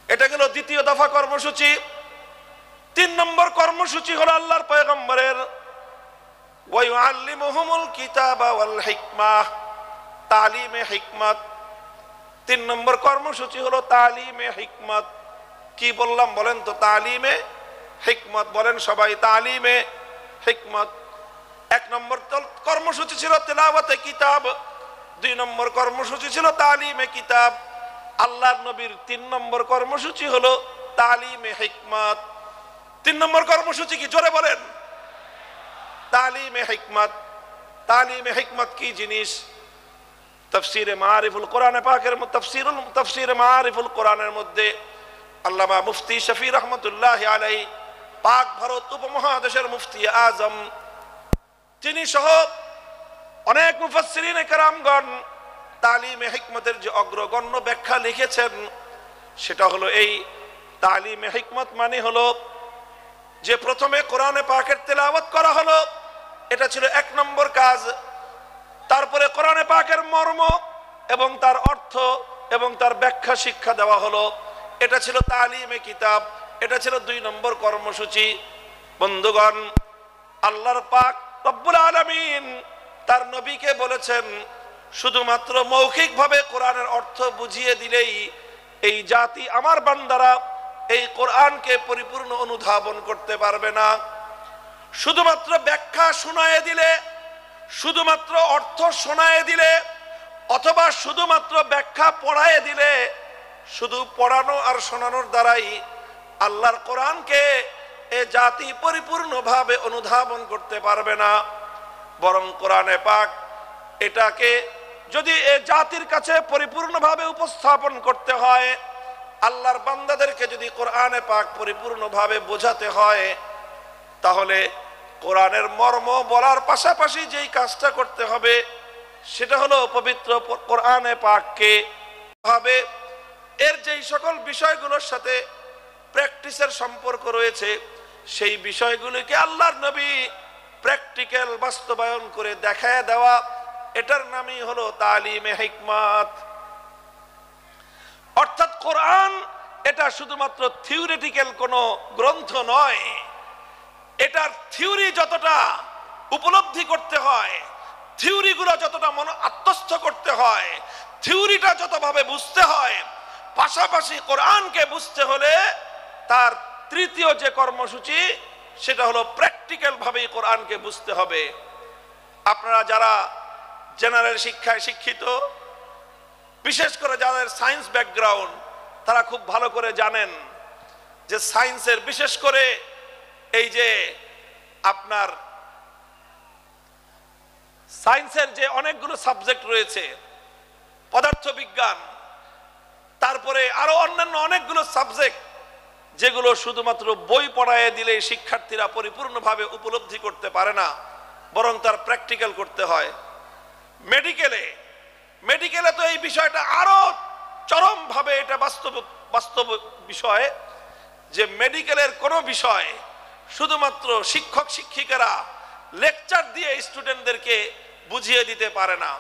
এটা গেল দ্বিতীয় দফা কর্মসূচি। 3 নম্বর কর্মসূচি হলো আল্লাহর পয়গম্বরের ওয়া ইউআল্লিমুহুমুল কিতাবা ওয়াল হিকমাহ, তালিমে হিকমত। 3 নম্বর কর্মসূচি হলো তালিমে হিকমত। কি বললাম বলেন তো? তালিমে হিকমত। বলেন সবাই, তালিমে হিকমত। 1 নম্বর কর্মসূচি ছিল তেলাওয়াতে কিতাব, 2 নম্বর কর্মসূচি ছিল তালিমে কিতাব। আল্লাহর নবীর 3 নম্বর কর্মসূচি হলো তালিমে হিকমত। 3 নম্বর কর্মসূচি কি? জোরে বলেন। তালিমে হিকমত। তালিমে হিকমত কি জিনিস? তাফসীরে মারিফুল কোরআনে পাকের তাফসীরে মারিফুল কোরআনের মধ্যে আল্লামা মুফতি শফি রহমতুল্লাহ আলাইহি, পাক ভারত উপমহাদেশের মুফতি আজম, তিনি সহ অনেক মুফাসসিরিনে কেরামগণ তালিমে হিকমতের যে অগ্রগণ্য ব্যাখ্যা লিখেছেন, সেটা হলো এই তালিমে হিকমত মানে হলো যে প্রথমে কোরআনে পাকের তেলাওয়াত করা হলো, এটা ছিল 1 নম্বর কাজ। তারপরে কোরআনে পাকের মর্ম এবং তার অর্থ এবং তার ব্যাখ্যা শিক্ষা দেওয়া হলো, এটা ছিল তালিমে কিতাব। এটা ছিল 2 নম্বর কর্মসূচি। বন্ধুগণ, আল্লাহর পাক রব্বুল আলামিন তার নবীকে বলেছেন, শুধুমাত্র মৌখিকভাবে কোরআনের অর্থ বুঝিয়ে দিলেই এই জাতি আমার বান্দারা এই কোরআনকে পরিপূর্ণ অনুধাবন করতে পারবে না। শুধুমাত্র ব্যাখ্যা শোনায়ে দিলে, শুধুমাত্র অর্থ শোনায়ে দিলে, অথবা শুধুমাত্র ব্যাখ্যা পড়ায়ে দিলে, শুধু পড়ানো আর শোনানোর দ্বারাই আল্লাহর কোরআনকে এ জাতি পরিপূর্ণভাবে অনুধাবন করতে পারবে না। বরং কোরআনে পাক এটাকে যদি এ জাতির কাছে পরিপূর্ণভাবে উপস্থাপন করতে হয়, আল্লাহর বান্দাদেরকে যদি কোরআনে পাক পরিপূর্ণভাবে বোঝাতে হয়, তাহলে কোরআনের মর্ম বলার পাশাপাশি যেই কাজটা করতে হবে সেটা হলো পবিত্র কোরআনে পাককে ভাবে এর যেই সকল বিষয়গুলোর সাথে প্র্যাকটিসের সম্পর্ক রয়েছে সেই বিষয়গুলিকে আল্লাহর নবী প্র্যাকটিক্যাল বাস্তবায়ন করে দেখায় দেওয়া, এটার নামই হলো তালিমে হিকমত। অর্থাৎ কোরআন এটা শুধুমাত্র থিওরিটিক্যাল কোনো গ্রন্থ নয়, এটার থিওরি যতটা উপলব্ধি করতে হয়, থিওরিগুলো যতটা মন আত্মস্থ করতে হয়, থিওরিটা যতভাবে বুঝতে হয়, পাশাপাশি কোরআনকে বুঝতে হলে তার তৃতীয় যে কর্মসূচি সেটা হলো প্র্যাকটিক্যাল ভাবে কোরআনকে বুঝতে হবে। আপনারা যারা জেনারেল শিক্ষায় শিক্ষিত, বিশেষ করে যাদের সায়েন্স ব্যাকগ্রাউন্ড, তারা খুব ভালো করে জানেন যে সায়েন্সের বিশেষ করে এই যে আপনার সায়েন্সের যে অনেকগুলো সাবজেক্ট রয়েছে, পদার্থবিজ্ঞান, তারপরে আরো অন্যান্য অনেকগুলো সাবজেক্ট যেগুলো শুধুমাত্র বই পড়ায় দিলে শিক্ষার্থীরা পরিপূর্ণভাবে উপলব্ধি করতে পারে না, বরং তার প্র্যাকটিক্যাল করতে হয়। মেডিকেলে তো এই বিষয়টা আরো চরমভাবে এটা বাস্তব বিষয় যে মেডিকেলের কোনো বিষয় শুধুমাত্র শিক্ষক শিক্ষিকারা লেকচার দিয়ে স্টুডেন্টদেরকে বুঝিয়ে দিতে পারে না।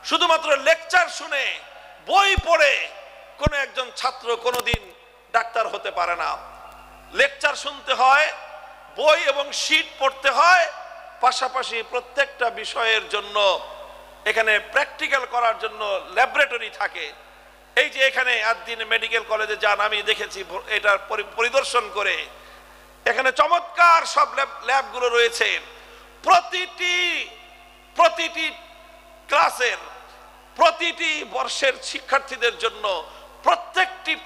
শুধুমাত্র লেকচার শুনে বই পড়ে কোনো একজন ছাত্র কোনোদিন ডাক্তার হতে পারে না। লেকচার শুনতে হয়, বই এবং শীট পড়তে হয়, পাশাপাশি প্রত্যেকটা বিষয়ের জন্য এখানে প্র্যাকটিক্যাল করার জন্য ল্যাবরেটরি থাকে। এই যে এখানে আদ্দিন মেডিকেল কলেজে যান, আমি দেখেছি এটার পরিদর্শন করে, এখানে চমৎকার সব ল্যাবগুলো রয়েছে। প্রতিটি ক্লাসের প্রতিটি বর্ষের শিক্ষার্থীদের জন্য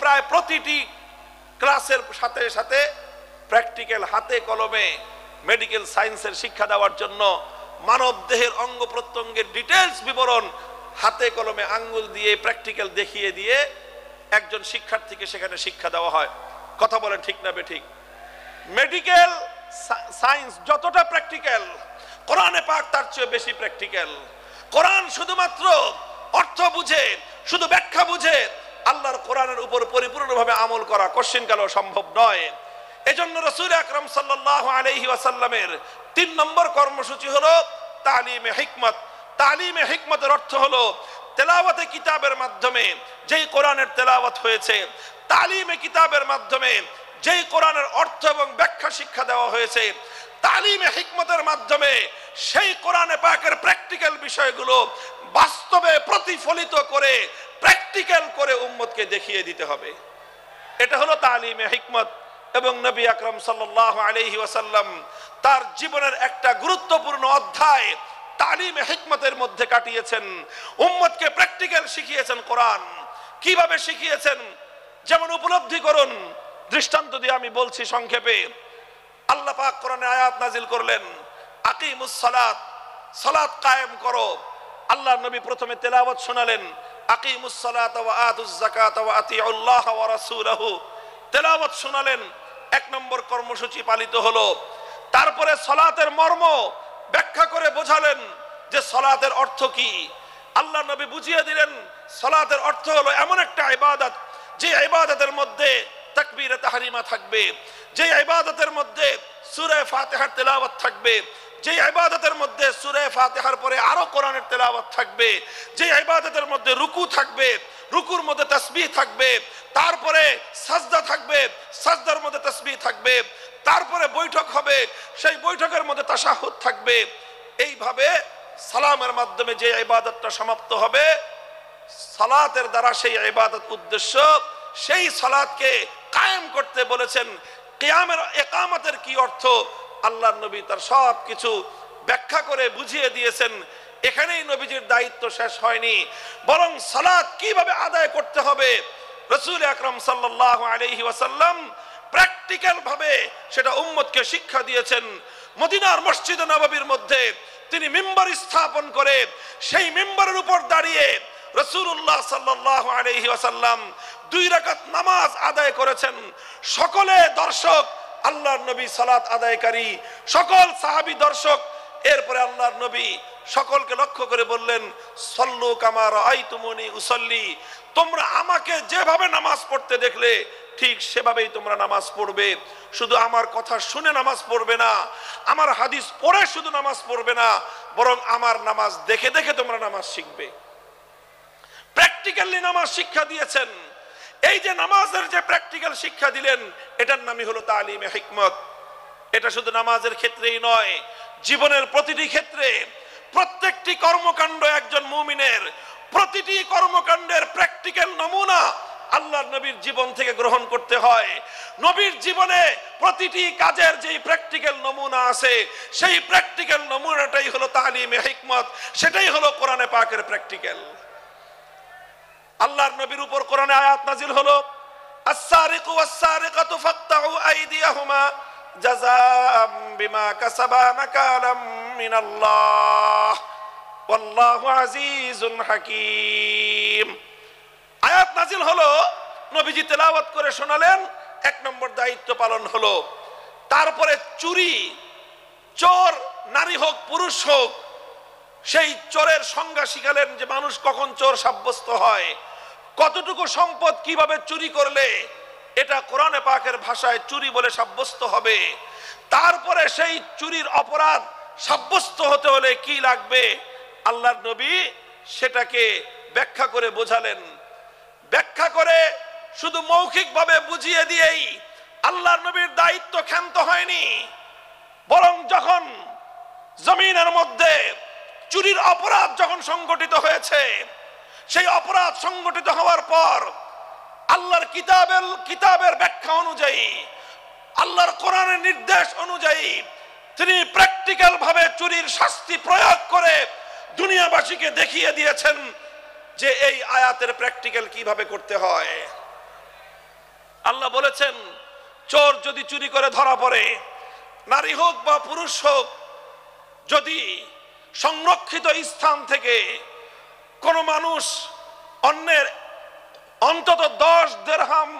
প্রায় প্রতিটি ক্লাসের সাথে সাথে প্র্যাকটিক্যাল হাতে কলমে মেডিকেল সায়েন্সের শিক্ষা দেওয়ার জন্য মানব দেহের অঙ্গ প্রত্যঙ্গের ডিটেলস বিবরণ হাতে কলমে আঙ্গুল দিয়ে প্র্যাকটিক্যাল দেখিয়ে দিয়ে একজন শিক্ষার্থীকে সেখানে শিক্ষা দেওয়া হয়। কথা বলেন ঠিক না বেঠিক? মেডিকেল সায়েন্স যতটা প্র্যাকটিক্যাল, কোরআনে পাক তার চেয়ে বেশি প্র্যাকটিক্যাল। কোরআন শুধুমাত্র অর্থ বুঝে, শুধু ব্যাখ্যা বুঝে আল্লাহর কোরআনের উপর পরিপূর্ণভাবে আমল করা কোশ্চিনকালেও সম্ভব নয়। এজন্য রাসূল আকরাম সাল্লাল্লাহু আলাইহি ওয়াসাল্লামের ৩ নম্বর কর্মসূচি হলো তালিমে হিকমত। তালিমে হিকমতের অর্থ হলো তেলাওয়াতে কিতাবের মাধ্যমে যেই কোরআনের তেলাওয়াত হয়েছে, তালিমে কিতাবের মাধ্যমে যেই কোরআনের অর্থ এবং ব্যাখ্যা শিক্ষা দেওয়া হয়েছে, তালিমে হিকমতের মাধ্যমে সেই কোরআনে পাকের প্র্যাকটিক্যাল বিষয়গুলো বাস্তবে প্রতিফলিত করে প্র্যাকটিক্যাল করে উম্মতকে দেখিয়ে দিতে হবে। এটা হলো তালিমে হিকমত। এবং নবী আকরাম সাল্লাল্লাহু আলাইহি ওয়াসাল্লাম তার জীবনের একটা গুরুত্বপূর্ণ অধ্যায় তালিমে হিকমতের মধ্যে কাটিয়েছেন। উম্মতকে প্র্যাকটিক্যাল শিখিয়েছেন। কোরআন কিভাবে শিখিয়েছেন যেমন উপলব্ধি করুন। দৃষ্টান্ত দিয়ে আমি বলছি সংক্ষেপে। আল্লাহ পাক কোরআনে আয়াত নাজিল করলেন, আকিমুস সালাত, সালাত কায়েম করো। আল্লাহ নবী প্রথমে তেলাওয়াত শোনালেন, আকিমুস সালাত ওয়া আতুজ যাকাত ওয়া আতিউল্লাহ ওয়া রাসূলহু। তেলাওয়াত শোনালেন, ১ নম্বর কর্মসূচি পালিত হলো। তারপরে সালাতের মর্ম ব্যাখ্যা করে বোঝালেন যে সালাতের অর্থ কি। আল্লাহ নবী বুঝিয়ে দিলেন সালাতের অর্থ হলো এমন একটা ইবাদত যে ইবাদতের মধ্যে তাকবীরে তাহরিমা থাকবে, যে ইবাদতের মধ্যে সূরা ফাতিহার তেলাওয়াত থাকবে, যে ইবাদতের মধ্যে সূরা ফাতিহার পরে আরো কোরআনের তেলাওয়াত থাকবে, যে ইবাদতের মধ্যে রুকু থাকবে, রুকুর মধ্যে তাসবিহ থাকবে, তারপরে সাজদা থাকবে, সাজদার মধ্যে তাসবিহ থাকবে, তারপরে বৈঠক হবে, সেই বৈঠকের মধ্যে তাশাহুদ থাকবে। এইভাবে সালামের মাধ্যমে যে ইবাদতটা সমাপ্ত হবে, সালাতের দ্বারা সেই ইবাদত উদ্দেশ্য, সেই সালাতকে কায়েম করতে বলেছেন। কিয়ামের ইকামতের কি অর্থ আল্লাহর নবী তার সব কিছু ব্যাখ্যা করে বুঝিয়ে দিয়েছেন। এখানেই নবীজির দায়িত্ব শেষ হয়নি, বরং সালাত কিভাবে আদায় করতে হবে রাসূল আকরাম সাল্লাল্লাহু আলাইহি ওয়াসাল্লাম প্র্যাকটিক্যাল ভাবে সেটা উম্মতকে শিক্ষা দিয়েছেন। মদিনার মসজিদে নববীর মধ্যে তিনি মিম্বার স্থাপন করে সেই মিম্বারের উপর দাঁড়িয়ে রাসূলুল্লাহ সাল্লাল্লাহু আলাইহি ওয়াসাল্লাম 2 রাকাত নামাজ আদায় করেছেন। সকলে দর্শক, আল্লাহর নবী সালাত আদায়কারী, সকল সাহাবী দর্শক। এরপরে আল্লাহর নবী সকলকে লক্ষ্য করে বললেন, সল্লু কামা রাআইতুমুনি উসাল্লি, তোমরা আমাকে যেভাবে নামাজ পড়তে দেখলে ঠিক সেভাবেই তোমরা নামাজ পড়বে। শুধু আমার কথা শুনে নামাজ পড়বে না, আমার হাদিস পড়ে শুধু নামাজ পড়বে না, বরং আমার নামাজ দেখে দেখে তোমরা নামাজ শিখবে। প্র্যাকটিক্যালি নামাজ শিক্ষা দিয়েছেন। এই যে নামাজের যে প্র্যাকটিক্যাল শিক্ষা দিলেন, এটার নামই হলো তালিমে হিকমত। এটা শুধু নামাজের ক্ষেত্রেই নয়, জীবনের প্রতিটি ক্ষেত্রে, প্রত্যেকটি কর্মকাণ্ড একজন মুমিনের প্রতিটি কর্মকাণ্ডের প্র্যাকটিক্যাল নমুনা আল্লাহর নবীর জীবন থেকে গ্রহণ করতে হয়। নবীর জীবনে প্রতিটি কাজের যেই প্র্যাকটিক্যাল নমুনা আছে, সেই প্র্যাকটিক্যাল নমুনাটাই হলো তালিমে হিকমত, সেটাই হলো কোরআনে পাকের প্র্যাকটিক্যাল। আল্লাহর নবীর উপর কোরআনে আয়াত নাজিল হলো, আস-সারিকু ওয়াস-সারিকাতু ফাকতাউ আইদিয়াহুমা জাযাআম বিমা কাসাবা নাকালাম মিনাল্লাহ ওয়াল্লাহু আজিজুন হাকীম। আয়াত নাজিল হলো, নবীজি তেলাওয়াত করে শোনালেন, 1 নম্বর দায়িত্ব পালন হলো। তারপরে চুরি, চোর নারী হোক পুরুষ হোক, সেই চোরের সংজ্ঞা শিখালেন যে মানুষ কখন চোর সাব্যস্ত হয়, কতটুকু সম্পদ কিভাবে চুরি করলে এটা কোরআনে পাকের ভাষায় চুরি বলে সাব্যস্ত হবে। তারপরে সেই চুরির অপরাধ সাব্যস্ত হতে হলে কি লাগবে, আল্লাহর নবী সেটাকে ব্যাখ্যা করে বোঝালেন। ব্যাখ্যা করে শুধু মৌখিকভাবে বুঝিয়ে দিয়েই আল্লাহর নবীর দায়িত্ব ক্ষান্ত হয়নি, বরং যখন জমিনের মধ্যে চুরির অপরাধ যখন সংগঠিত হয়েছে, সেই অপরাধ সংগঠিত হওয়ার পর আল্লাহর কিতাবের ব্যাখ্যা অনুযায়ী, আল্লাহর কোরআনের নির্দেশ অনুযায়ী তিনি প্র্যাকটিক্যাল ভাবে চুরির শাস্তি প্রয়োগ করে দুনিয়াবাসীকে দেখিয়ে দিয়েছেন যে এই আয়াতের প্র্যাকটিক্যাল কিভাবে করতে হয়। আল্লাহ বলেছেন, চোর যদি চুরি করে ধরা পড়ে, নারী হোক বা পুরুষ হোক, যদি সংরক্ষিত স্থান থেকে কোনো মানুষ অন্যের অন্তত 10 দিরহাম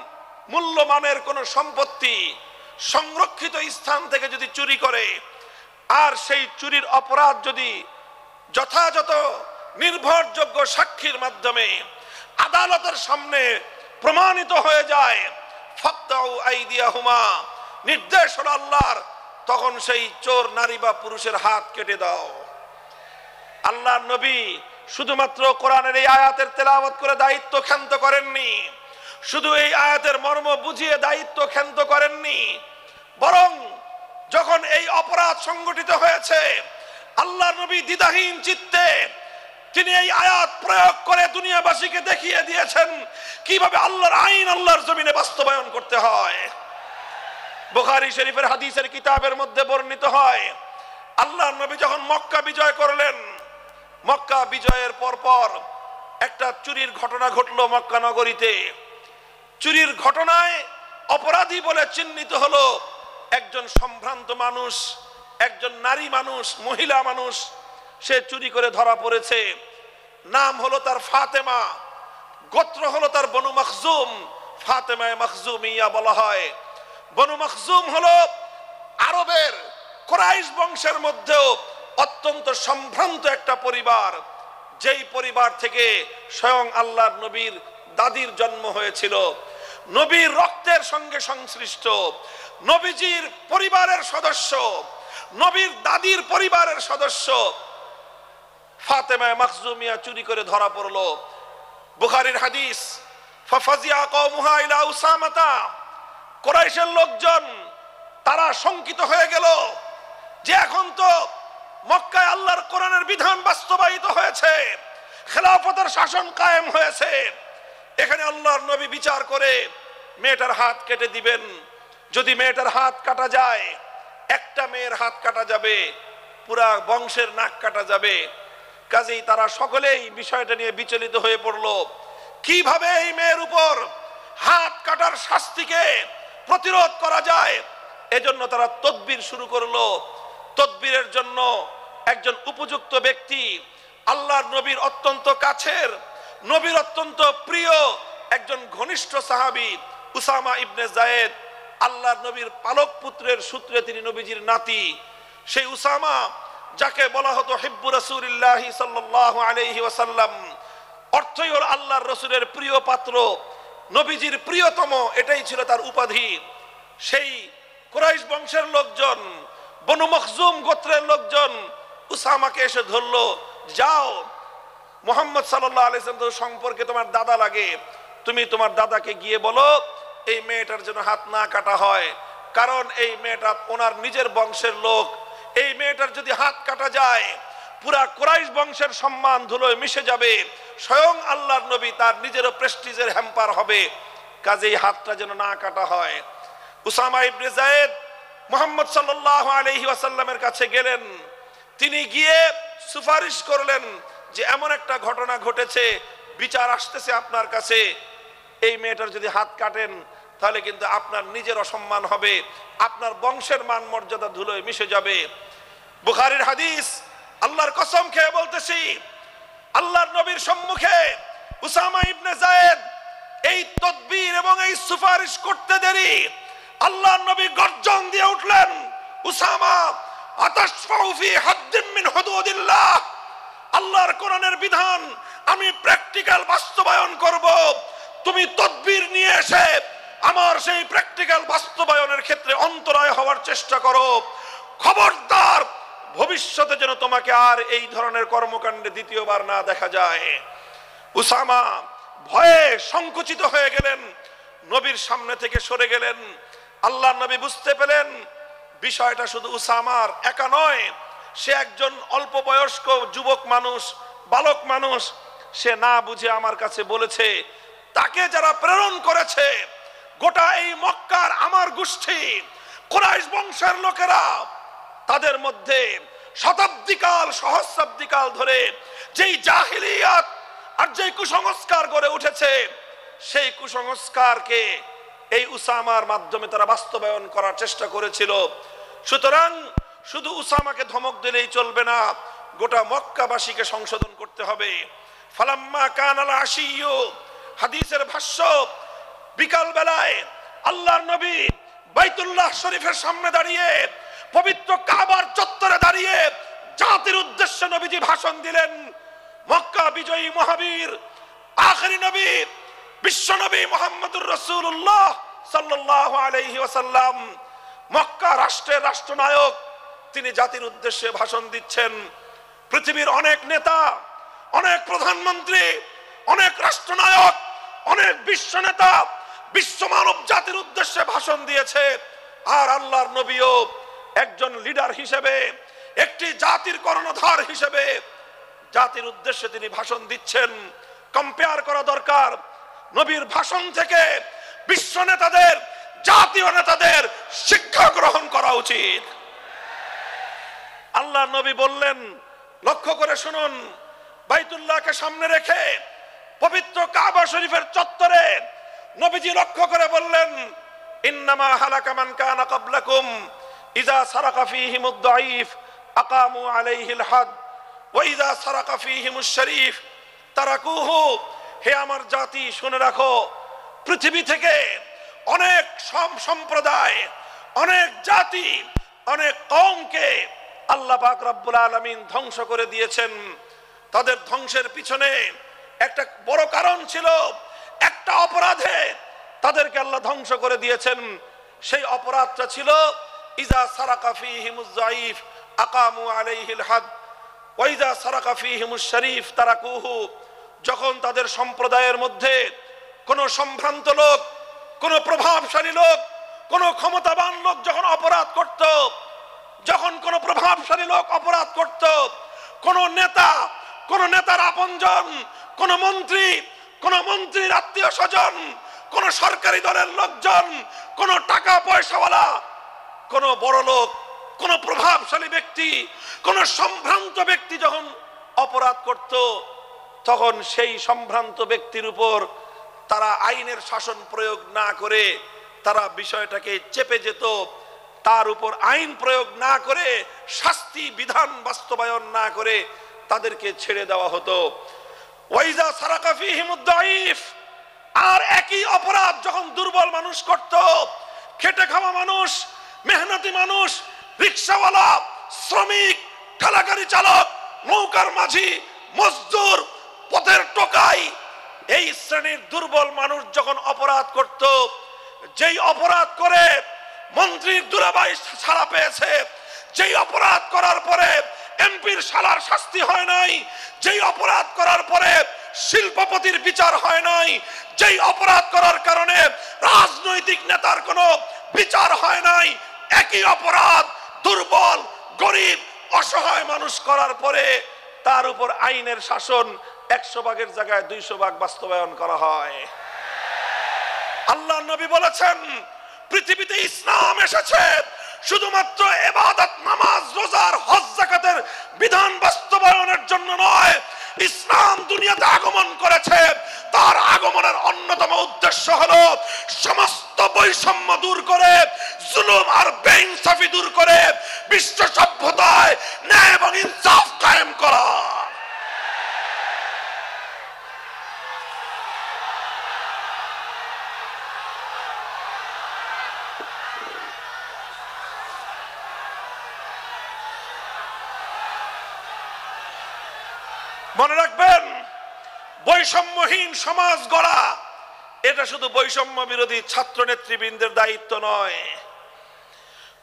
মূল্যমানের কোনো সম্পত্তি সংরক্ষিত স্থান থেকে যদি চুরি করে, আর সেই চুরির অপরাধ যদি যথাযথ নির্ভরযোগ্য সাক্ষীর মাধ্যমে আদালতের সামনে প্রমাণিত হয়ে যায়, ফাকতাউ আইদিয়াহুমা, নির্দেশ হলো আল্লাহর, তখন সেই চোর নারী বা পুরুষের হাত কেটে দাও। আল্লাহর নবী শুধুমাত্র কোরআনের এই আয়াতের তেলাওয়াত করে দায়িত্ব ক্ষান্ত করেননি, শুধু এই আয়াতের মর্ম বুঝিয়ে দায়িত্ব ক্ষান্ত করেননি, বরং যখন এই অপরাধ সংগঠিত হয়েছে, আল্লাহর নবী দ্বিধাহীন চিত্তে তিনি এই আয়াত প্রয়োগ করে দুনিয়াবাসীকে দেখিয়ে দিয়েছেন কিভাবে আল্লাহর আইন আল্লাহর জমিনে বাস্তবায়ন করতে হয়। বুখারী শরীফের হাদিসের কিতাবের মধ্যে বর্ণিত হয়, আল্লাহর নবী যখন মক্কা বিজয় করলেন, মক্কা বিজয়ের পর একটা চুরির ঘটনা ঘটলো মক্কা নগরীতে। চুরির ঘটনায় অপরাধী বলে চিহ্নিত হলো একজন সম্ভ্রান্ত মানুষ, একজন নারী মানুষ, মহিলা মানুষ। সে চুরি করে ধরা পড়েছে। নাম হলো তার ফাতেমা, গোত্র হলো তার বনু মখজুম, ফাতেমায়ে মখজুমিয়া বলা হয়। বনু মখজুম হলো আরবের কুরাইশ বংশের মধ্যেও অত্যন্ত সম্ভ্রান্ত একটা পরিবার, যেই পরিবার থেকে স্বয়ং আল্লাহর নবীর দাদির জন্ম হয়েছিল, নবীর রক্তের সঙ্গে সংশ্লিষ্ট, নবীজির পরিবারের সদস্য, নবীর দাদির পরিবারের সদস্য ফাতেমা মখজুমিয়া চুরি করে ধরা পড়লো। বুখারীর হাদিস, ফাফাজিয়া কওমুহা ইলা উসামাতা, কুরাইশের লোকজন তারা শঙ্কিত হয়ে গেল যে এখন তো মক্কায় আল্লাহর কোরআনের বিধান বাস্তবায়িত হয়েছে, খেলাফতের শাসন কায়েম হয়েছে, এখানে আল্লাহর নবী বিচার করে মেয়েটার হাত কেটে দিবেন। যদি মেয়েটার হাত কাটা যায়, একটা মেয়ের হাত কাটা যাবে, পুরা বংশের নাক কাটা যাবে। কাজেই তারা সকলেই বিষয়টা নিয়ে বিচলিত হয়ে পড়লো, কিভাবে এই মেয়ের উপর হাত কাটার শাস্তিকে প্রতিরোধ করা যায়। এজন্য তারা তদবির শুরু করলো। তদবিরের জন্য একজন উপযুক্ত ব্যক্তি, আল্লাহর নবীর অত্যন্ত কাছের, নবীর অত্যন্ত প্রিয় একজন ঘনিষ্ঠ সাহাবী উসামা ইবনে যায়েদ, আল্লাহর নবীর পালক পুত্রের সূত্রে তিনি নবীজির নাতি। সেই উসামা, যাকে বলা হতো হিব্বু রাসূলিল্লাহ সাল্লাল্লাহু আলাইহি ওয়াসাল্লাম, অর্থই হল আল্লাহর রসুলের প্রিয় পাত্র, নবীজির প্রিয়তম, এটাই ছিল তার উপাধি। সেই কুরাইশ বংশের লোকজন, বনু মখজুম গোত্রের লোকজন উসামাকে এসে ধরলো, যাও মুহাম্মদ সাল্লাল্লাহু আলাইহি ওয়াসাল্লাম সম্পর্কে তোমার দাদা লাগে, তুমি তোমার দাদাকে গিয়ে বলো এই মেয়েটার জন্য হাত না কাটা হয়, কারণ এই মেয়েটা ওনার নিজের বংশের লোক, এই মেয়েটার যদি হাত কাটা যায় পুরা কুরাইশ বংশের সম্মান ধুলোয় মিশে যাবে, স্বয়ং আল্লাহর নবী তার নিজেরও প্রেস্টিজের হ্যাম্পার হবে, কাজেই হাতটা যেন না কাটা হয়। উসামা ইবনে যায়েদ মুহাম্মদ সাল্লাল্লাহু আলাইহি ওয়াসাল্লামের কাছে গেলেন, তিনি গিয়ে সুপারিশ করলেন যে এমন একটা ঘটনা ঘটেছে, বিচার আসতেছে আপনার কাছে, এই মেয়েটার যদি হাত কাটেন তাহলে কিন্তু আপনার নিজের অসম্মান হবে, আপনার বংশের মান মর্যাদা ধুলোয় মিশে যাবে। বুখারীর হাদিস, আল্লাহর কসম খেয়ে বলতেছি, আল্লাহর নবীর সম্মুখে উসামা ইবনে যায়েদ এই তদবির এবং এই সুপারিশ করতে দেরি আল্লাহর নবী গর্জন দিয়ে উঠলেন, উসামা আতাশফাউ ফি হাদ্দিন মিন হুদুদিল্লাহ, আল্লাহর কোরআনের বিধান আমি প্র্যাকটিক্যাল বাস্তবায়ন করব, তুমি তদবির নিয়ে এসে আমার সেই প্র্যাকটিক্যাল বাস্তবায়নের ক্ষেত্রে অন্তরায় হওয়ার চেষ্টা করো, খবরদার ভবিষ্যতে যেন তোমাকে আর এই ধরনের কর্মকাণ্ডে দ্বিতীয়বার না দেখা যায়। উসামা ভয়ে সংকুচিত হয়ে গেলেন, নবীর সামনে থেকে সরে গেলেন। আল্লাহর নবী বুঝতে পেলেন বিষয়টা শুধু উসামার একা নয়, সে একজন অল্প বয়স্ক যুবক মানুষ, বালক মানুষ, সে না বুঝে আমার কাছে বলেছে, তাকে যারা প্রেরণ করেছে গোটা এই মক্কার আমার গোষ্ঠী কুরাইশ বংশের লোকেরা, তাদের মধ্যে শতাব্দীকাল সহস্রাব্দীকাল ধরে যেই জাহিলিয়াত আর যেই কুসংস্কার গড়ে উঠেছে, সেই কুসংস্কারকে এই উসামার মাধ্যমে তারা বাস্তবায়ন করার চেষ্টা করেছিল। সুতরাং শুধু উসামাকে ধমক দিলেই চলবে না, গোটা মক্কাবাসীকে সংশোধন করতে হবে। ফালাম্মা কানাল আশিয়্যু, হাদিসের ভাষ্য, বিকাল বেলায় আল্লাহর নবী বাইতুল্লাহ শরীফের সামনে দাঁড়িয়ে, পবিত্র কাবার চত্বরে দাঁড়িয়ে জাতির উদ্দেশ্যে নবীজি ভাষণ দিলেন। মক্কা বিজয়ী মহাবীর আখেরি নবী বিশ্ব নবী মুহাম্মদুর রাসূলুল্লাহ সাল্লাল্লাহু আলাইহি ওয়াসাল্লাম, মক্কা রাষ্ট্রের রাষ্ট্রনায়ক, তিনি জাতির উদ্দেশ্যে ভাষণ দিচ্ছেন। পৃথিবীর অনেক নেতা, অনেক প্রধানমন্ত্রী, অনেক রাষ্ট্রনায়ক, অনেক বিশ্ব নেতা বিশ্ব মানব জাতির উদ্দেশ্যে ভাষণ দিয়েছে, আর আল্লাহর নবীও একজন লিডার হিসেবে, একটি জাতির কর্ণধার হিসেবে জাতির উদ্দেশ্যে তিনি ভাষণ দিচ্ছেন। কম্পেয়ার করা দরকার, নবীর ভাষণ থেকে বিশ্ব নেতাদের, জাতীয় নেতাদের শিক্ষা গ্রহণ করা উচিত। আল্লাহর নবী বললেন, লক্ষ্য করে শুনুন, বাইতুল্লাহকে সামনে রেখে পবিত্র কাবা শরীফের চত্বরে নবীজি লক্ষ্য করে বললেন, ইন্নামা হালাকা মান কানা ক্বাবলাকুম ইযা সারাকা ফীহিমুদ দাঈফ আকামু আলাইহিল হাদ ওয়া ইযা সারাকা ফীহিমুশ শরীফ তারাকুহু। হে আমার জাতি, শুনে রাখো, পৃথিবী থেকে অনেক সম্প্রদায়, অনেক জাতি, অনেক কওমকে আল্লাহ পাক রব্বুল আলামিন ধ্বংস করে দিয়েছেন। তাদের ধ্বংসের পিছনে একটা বড় কারণ ছিল, একটা অপরাধে তাদেরকে আল্লাহ ধ্বংস করে দিয়েছেন। সেই অপরাধটা ছিল ইজা সারাকা ফীহিমুজ যায়ীফ আকামু আলাইহিল হাদ ওয়া ইজা সারাকা ফীহিমুশ শরীফ তারাকুহু। যখন তাদের সম্প্রদায়ের মধ্যে কোন সম্ভ্রান্ত লোক, কোন প্রভাবশালী লোক, কোন ক্ষমতাবান লোক যখন অপরাধ করত, যখন কোন প্রভাবশালী লোক অপরাধ করত, কোন নেতা, কোন নেতার আপনজন, কোন মন্ত্রী, কোন মন্ত্রীর আত্মীয় স্বজন, কোন সরকারি দলের লোকজন, কোন টাকা পয়সাওয়ালা, কোন বড় লোক, কোন প্রভাবশালী ব্যক্তি, কোন সম্ভ্রান্ত ব্যক্তি যখন অপরাধ করত, তখন সেই সম্ভ্রান্ত ব্যক্তির উপর তারা আইনের শাসন প্রয়োগ না করে তারা বিষয়টাকে চেপে যেত, তার উপর আইন প্রয়োগ না করে শাস্তি বিধান বাস্তবায়ন না করে তাদেরকে ছেড়ে দেওয়া হতো। ওয়াইজা সারাকা ফীহিমুদ দাঈফ, আর একই অপরাধ যখন দুর্বল মানুষ করত, খেটে খাওয়া মানুষ, মেহনতি মানুষ, রিকশাওয়ালা, শ্রমিক, ঠেলাগাড়ি চালক, নৌকার মাঝি, মজদুর, পথের টোকাই, এই শ্রেণীর দুর্বল মানুষ যখন অপরাধ করত, যেই অপরাধ করে মন্ত্রীর দুলাভাই ছাড়া পেয়েছে, যেই অপরাধ করার পরে এমপির শালার শাস্তি হয় নাই, যেই অপরাধ করার পরে শিল্পপতির বিচার হয় নাই, যেই অপরাধ করার কারণে রাজনৈতিক নেতার কোনো বিচার হয় নাই, একই অপরাধ দুর্বল, গরিব, অসহায় মানুষ করার পরে তার উপর আইনের শাসন 100 ভাগের জায়গায় 200 ভাগ বাস্তবায়ন করা হয়। আল্লাহর নবী বলেছেন, পৃথিবীতে ইসলাম এসেছে শুধুমাত্র ইবাদত, নামাজ, রোজার, হজ, যাকাতের বিধান বাস্তবায়নের জন্য নয়। ইসলাম দুনিয়াতে আগমন করেছে, তার আগমনের অন্যতম উদ্দেশ্য হলো সমস্ত বৈষম্য দূর করে, জুলুম আর বেইনসাফি দূর করে বিশ্ব সভ্যতায় ন্যায় এবং ইনসাফ কায়েম করা। মনে রাখবেন, বৈষম্যহীন সমাজ গড়া এটা শুধু বৈষম্য বিরোধী ছাত্র নেতৃবৃন্দের দায়িত্ব নয়।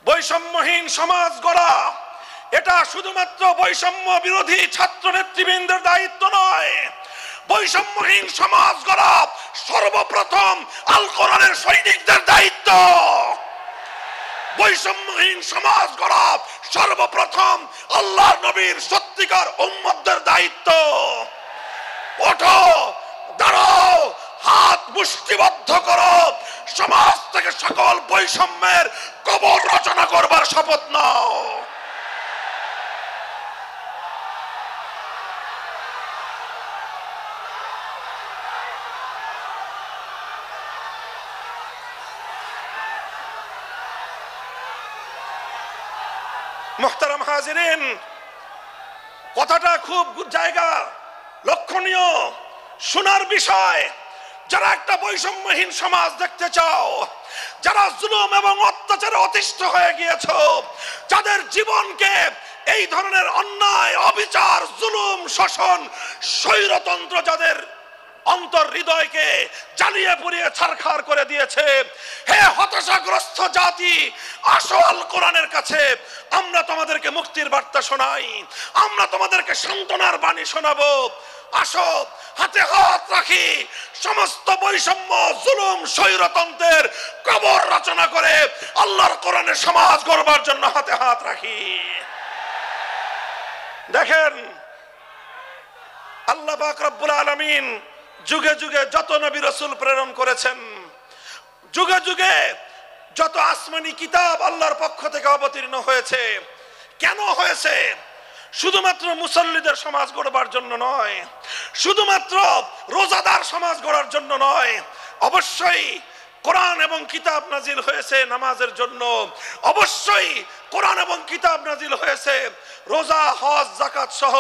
বৈষম্যহীন সমাজ গড়া এটা শুধুমাত্র বৈষম্য বিরোধী ছাত্র নেতৃবৃন্দের দায়িত্ব নয়। বৈষম্যহীন সমাজ গড়া সর্বপ্রথম আল কোরআনের সৈনিকদের দায়িত্ব। বৈষম্যহীন সমাজ গড়া সর্বপ্রথম আল্লাহর নবীর সত্যিকার উম্মতদের দায়িত্ব। ওঠো, দাঁড়াও, হাত মুষ্টিবদ্ধ করো, সমাজ থেকে সকল বৈষম্যের কবর রচনা করবার শপথ নাও। মুহতারাম হাজিরিন, কথাটা খুব জায়গা লক্ষণীয়, শোনার বিষয়। যারা একটা বৈষম্যহীন সমাজ দেখতে চাও, যারা জুলুম এবং অত্যাচারে অতিষ্ঠ হয়ে গিয়েছ, যাদের জীবনকে এই ধরনের অন্যায়, অবিচার, জুলুম, শোষণ, স্বৈরতন্ত্র যাদের অন্তর হৃদয়কে জ্বালিয়ে পুড়িয়ে ছারখার করে দিয়েছে, হে হতাশাগ্রস্ত জাতি, আসো আল কোরআনের কাছে। আমরা তোমাদেরকে মুক্তির বার্তা শোনাই, আমরা তোমাদেরকে সান্ত্বনার বাণী শোনাবো। আসো, হাতে হাত রাখি, সমস্ত বৈষম্য, জুলুম, স্বৈরতন্ত্রের কবর রচনা করে আল্লাহর কোরআনের সমাজ গড়বার জন্য হাতে হাত রাখি। দেখেন, আল্লাহ পাক রব্বুল আলামিন যুগে যুগে যত নবী রাসূল প্রেরণ করেছেন, যুগে যুগে যত আসমানি কিতাব আল্লাহর পক্ষ থেকে অবতীর্ণ হয়েছে, কেন হয়েছে? শুধুমাত্র মুসল্লিদের সমাজ গড়বার জন্য নয়, শুধুমাত্র রোজাদার সমাজ গড়ার জন্য নয়। অবশ্যই কোরআন এবং কিতাব নাজিল হয়েছে নামাজের জন্য, অবশ্যই কোরআন এবং কিতাব নাজিল হয়েছে রোজা, হজ, যাকাত সহ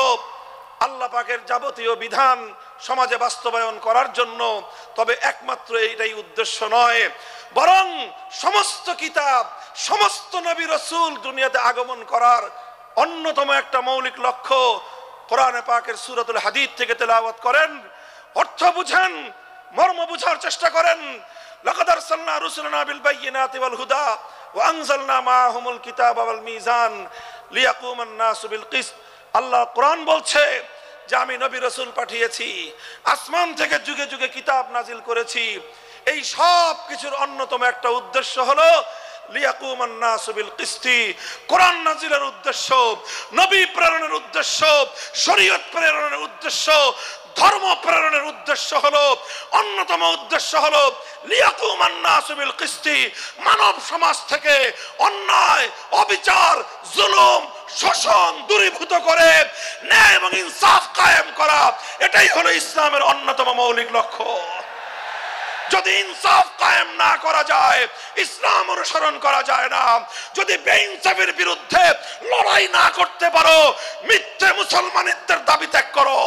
আল্লাহ পাকের যাবতীয় বিধান সমাজে বাস্তবায়ন করার জন্য। তবে একমাত্র এইটাই উদ্দেশ্য নয়, বরং সমস্ত কিতাব, সমস্ত নবী রাসূল দুনিয়াতে আগমন করার অন্যতম একটা মৌলিক লক্ষ্য। কোরআনে পাকের সূরাতুল হাদীদ থেকে তেলাওয়াত করেন, অর্থ বুঝেন, মর্ম বুঝার চেষ্টা করেন। লাকাদ আরসালনা রুসুলানা বিল বায়িনাতি ওয়াল হুদা ওয়া আনজালনা মাআহুমুল কিতাবা ওয়াল মিজান লিয়াকুমান নাসু বিল কিসত। আল্লাহ কোরআন বলছে যে আমি নবী রাসূল পাঠিয়েছি, আসমান থেকে যুগে যুগে কিতাব নাজিল করেছি। এই সব কিছুর অন্যতম একটা উদ্দেশ্য হলো লিয়াকুমান নাসু বিল কিসতি। কোরআন নাজিলের উদ্দেশ্য, নবী প্রেরণের উদ্দেশ্য, শরীয়ত প্রেরণের উদ্দেশ্য, ধর্ম প্রেরণের উদ্দেশ্য হলো, অন্যতম উদ্দেশ্য হলো লিয়াকুমান নাসু বিল কিসতি। মানব সমাজ থেকে অন্যায়, অবিচার, জুলুম, শোষণ দূরীভূত করে ন্যায় এবং ইনসাফ কায়েম করা, এটাই হলো ইসলামের অন্যতম মৌলিক লক্ষ্য। যদি ইনসাফ কায়েম না করা যায়, ইসলাম অনুসরণ করা যায় না, যদি বেইনসাফের বিরুদ্ধে লড়াই না করতে পারো, মিথ্যে মুসলমানিত্বের দাবি ত্যাগ করো।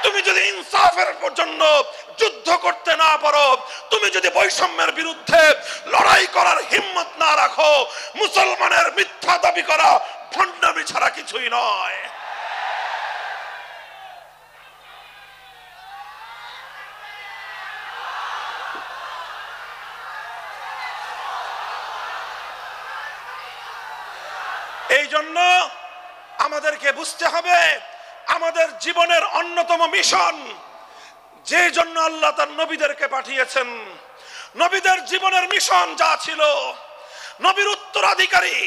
তুমি যদি ইনসাফের জন্য যুদ্ধ করতে না পারো, তুমি যদি বৈষম্যের বিরুদ্ধে লড়াই করার হিম্মত না রাখো, মুসলমানের মিথ্যা দাবি করা ভণ্ডামি ছাড়া কিছুই নয়। এই জন্য আমাদেরকে বুঝতে হবে, আমাদের জীবনের অন্যতম মিশন, যে জন্য আল্লাহ তার নবীদেরকে পাঠিয়েছেন, নবীদের জীবনের মিশন যা ছিল, নবীর উত্তরাধিকারী,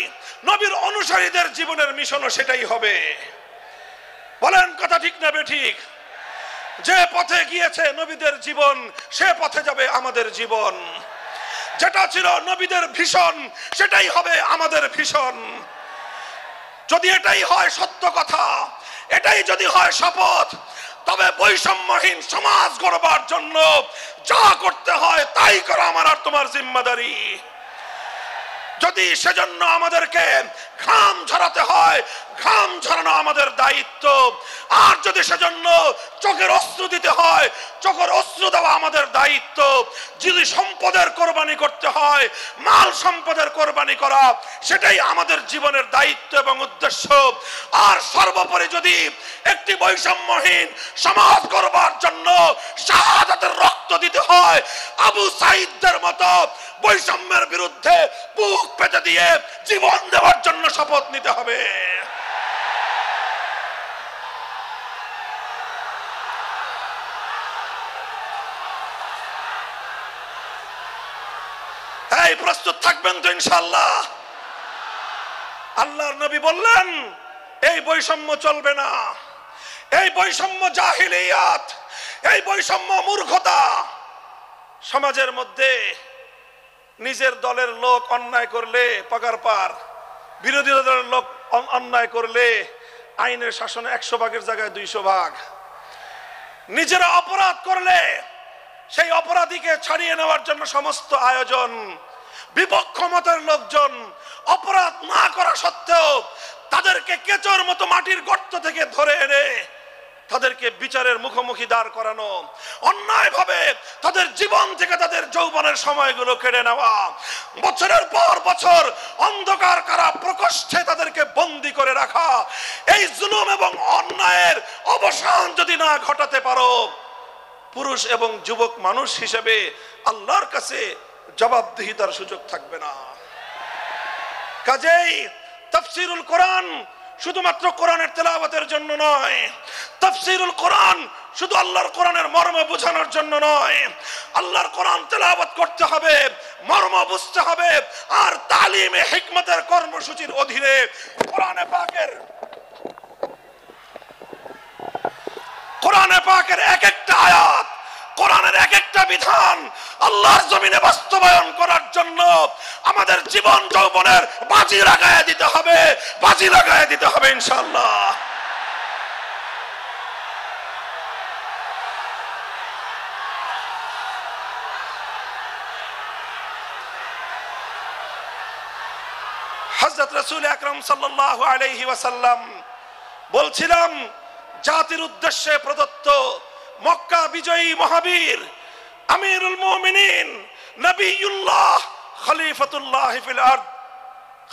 নবীর অনুসারীদের জীবনের মিশনও সেটাই হবে। বলেন কথা ঠিক না বেঠিক? যে পথে গিয়েছে নবীদের জীবন, সে পথে যাবে আমাদের জীবন। যেটা ছিল নবীদের ভীষণ, সেটাই হবে আমাদের ভীষণ। যদি এটাই হয় সত্য কথা, এটাই যদি হয় শপথ, তবে বৈষম্যহীন সমাজ গড়বার জন্য যা করতে হয় তাই করা আমার আর তোমার জিম্মাদারি। যদি সেজন্য আমাদেরকে ঘাম ঝরাতে হয়, ঘাম ঝরানো আমাদের দায়িত্ব। আর যদি সেজন্য চোখের অশ্রু দিতে হয়, চোখের অশ্রু দেওয়া আমাদের দায়িত্ব। যদি সম্পদের কোরবানি করতে হয়, মাল সম্পদের কোরবানি করা, সেটাই আমাদের জীবনের দায়িত্ব এবং উদ্দেশ্য। আর সর্বোপরি যদি একটি বৈষম্যহীন সমাজ গড়বার জন্য শাহাদাতের রক্ত দিতে হয়, আবু সাঈদদের মতো বৈষম্যের বিরুদ্ধে বুক পেতে দিয়ে জীবন দেওয়ার জন্য শপথ নিতে হবে। এই প্রস্তুত থাকবেন তো ইনশাআল্লাহ? আল্লাহর নবী বললেন এই বৈষম্য চলবে না, এই বৈষম্য জাহিলিয়াত, এই বৈষম্য মূর্খতা। সমাজের মধ্যে নিজের দলের লোক অন্যায় করলে পাগার পার, বিরোধী দলের লোক অন্যায় করলে আইনের শাসনে 100 ভাগের জায়গায় 200 ভাগ। নিজেরা অপরাধ করলে সেই অপরাধীকে ছাড়িয়ে নেওয়ার জন্য সমস্ত আয়োজন। বিপক্ষ মতের লোকজন অপরাধ না করা সত্ত্বেও তাদেরকে কেচোর মতো মাটির গর্ত থেকে ধরে এনে তাদেরকে বিচারের মুখোমুখি দাঁড় করানো, অন্যায়ভাবে তাদের জীবন থেকে তাদের যৌবনের সময়গুলো কেড়ে নেওয়া, বছরের পর বছর অন্ধকার কারা প্রকোষ্ঠে তাদেরকে বন্দী করে রাখা। এই জুলুম এবং অন্যায়ের অবসান যদি না ঘটাতে পারো, পুরুষ এবং যুবক মানুষ হিসেবে আল্লাহর কাছে জবাবদিহিতার সুযোগ থাকবে না। কাজেই তাফসীরুল কোরআন শুধুমাত্র কোরআনের তেলাওয়াতের জন্য নয়, তাফসীরুল কোরআন শুধু আল্লাহর কোরআনের মর্ম বোঝানোর জন্য নয়। আল্লাহর কোরআন তেলাওয়াত করতে হবে, মর্ম বুঝতে হবে, আর তালিমে হিকমতের কর্মসূচির অধীনে কোরআনে পাকের এক একটা আয়াত, কোরআনের এক একটা বিধান আল্লাহর জমিনে বাস্তবায়ন করার জন্য আমাদের জীবন যৌবনের বাজি লাগায় দিতে হবে, বাজি লাগায় দিতে হবে ইনশাআল্লাহ। হযরত রাসূল আকরাম সাল্লাল্লাহু আলাইহি ওয়াসাল্লাম বলছিলাম, জাতির উদ্দেশ্যে প্রদত্ত মক্কা বিজয়ী মহাবীর আমিরুল মুমিনিন নবিয়ুল্লাহ খলিফাতুল্লাহ ফিল আরদ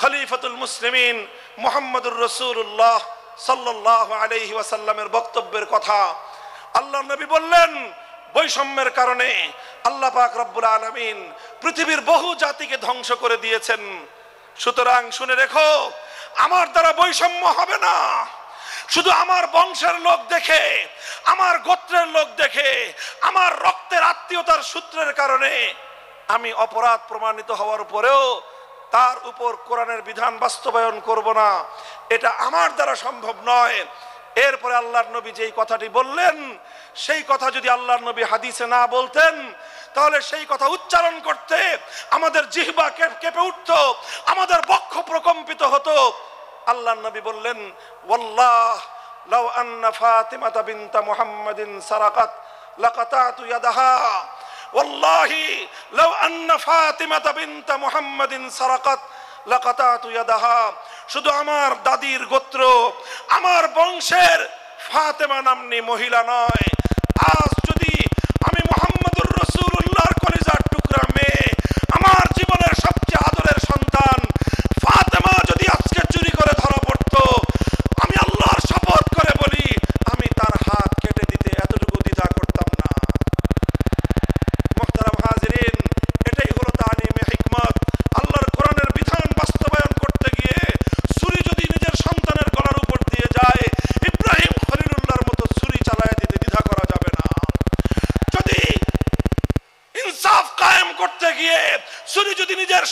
খলিফাতুল মুসলিমিন মুহাম্মদুর রাসূলুল্লাহ সাল্লাল্লাহু আলাইহি ওয়াসাল্লামের বক্তব্যের কথা আল্লাহর নবী বললেন, বৈষম্যের কারণে আল্লাহ পাক রব্বুল আলামিন পৃথিবীর বহু জাতিকে ধ্বংস করে দিয়েছেন। সুতরাং শুনে রেখো, আমার দ্বারা বৈষম্য হবে না। শুধু আমার বংশের লোক দেখে, আমার গোত্রের লোক দেখে, আমার রক্তের আত্মীয়তার সূত্রের কারণে আমি অপরাধ প্রমাণিত হওয়ার পরেও তার উপর কোরআনের বিধান বাস্তবায়ন করব না, এটা আমার দ্বারা সম্ভব নয়। এরপরে আল্লাহর নবী যেই কথাটি বললেন, সেই কথা যদি আল্লাহর নবী হাদিসে না বলতেন, তাহলে সেই কথা উচ্চারণ করতে আমাদের জিহ্বা কেঁপে উঠতো, আমাদের বক্ষ প্রকম্পিত হতো। আল্লাহর নবী বললেন, ওয়াল্লাহ লাউ আন্না ফাতিমাতা বিনতা মুহাম্মাদিন সারাকাত লাকাতাতু ইয়াদাহা ওয়াল্লাহি লাউ আন্না ফাতিমাতা বিনত মুহাম্মাদিন সারাকাত লাকাতাতু ইয়াদাহা, শুধু আমার দাদির গোত্র, আমার বংশের ফাতেমা নামনি মহিলা নয়, আজ যদি আমি মুহাম্মদুর রাসূলুল্লাহর কলিজার টুকরা মেয়ে, আমার জীবনের সবচেয়ে আদরের সন্তান ফাতেমা যদি আজকে চুরি করে ধরা পড়তো, আমি আল্লাহর শপথ করে বলি আমি তার হাত কেটে দিতে এতটুকু দ্বিধা করতাম না। মুহতারাম হাজিরিন, এটাই হলো তালিমে হিকমত। আল্লাহর কোরআনের বিধান বাস্তবায়ন করতে গিয়ে ছুরি যদি নিজের সন্তানের গলার উপর দিয়ে যায়, ইব্রাহিম খলিলুল্লাহর মতো ছুরি চালায় দিতে দ্বিধা করা যাবে না। যদি ইনসাফ কায়েম করতে গিয়ে ছুরি যদি নিজের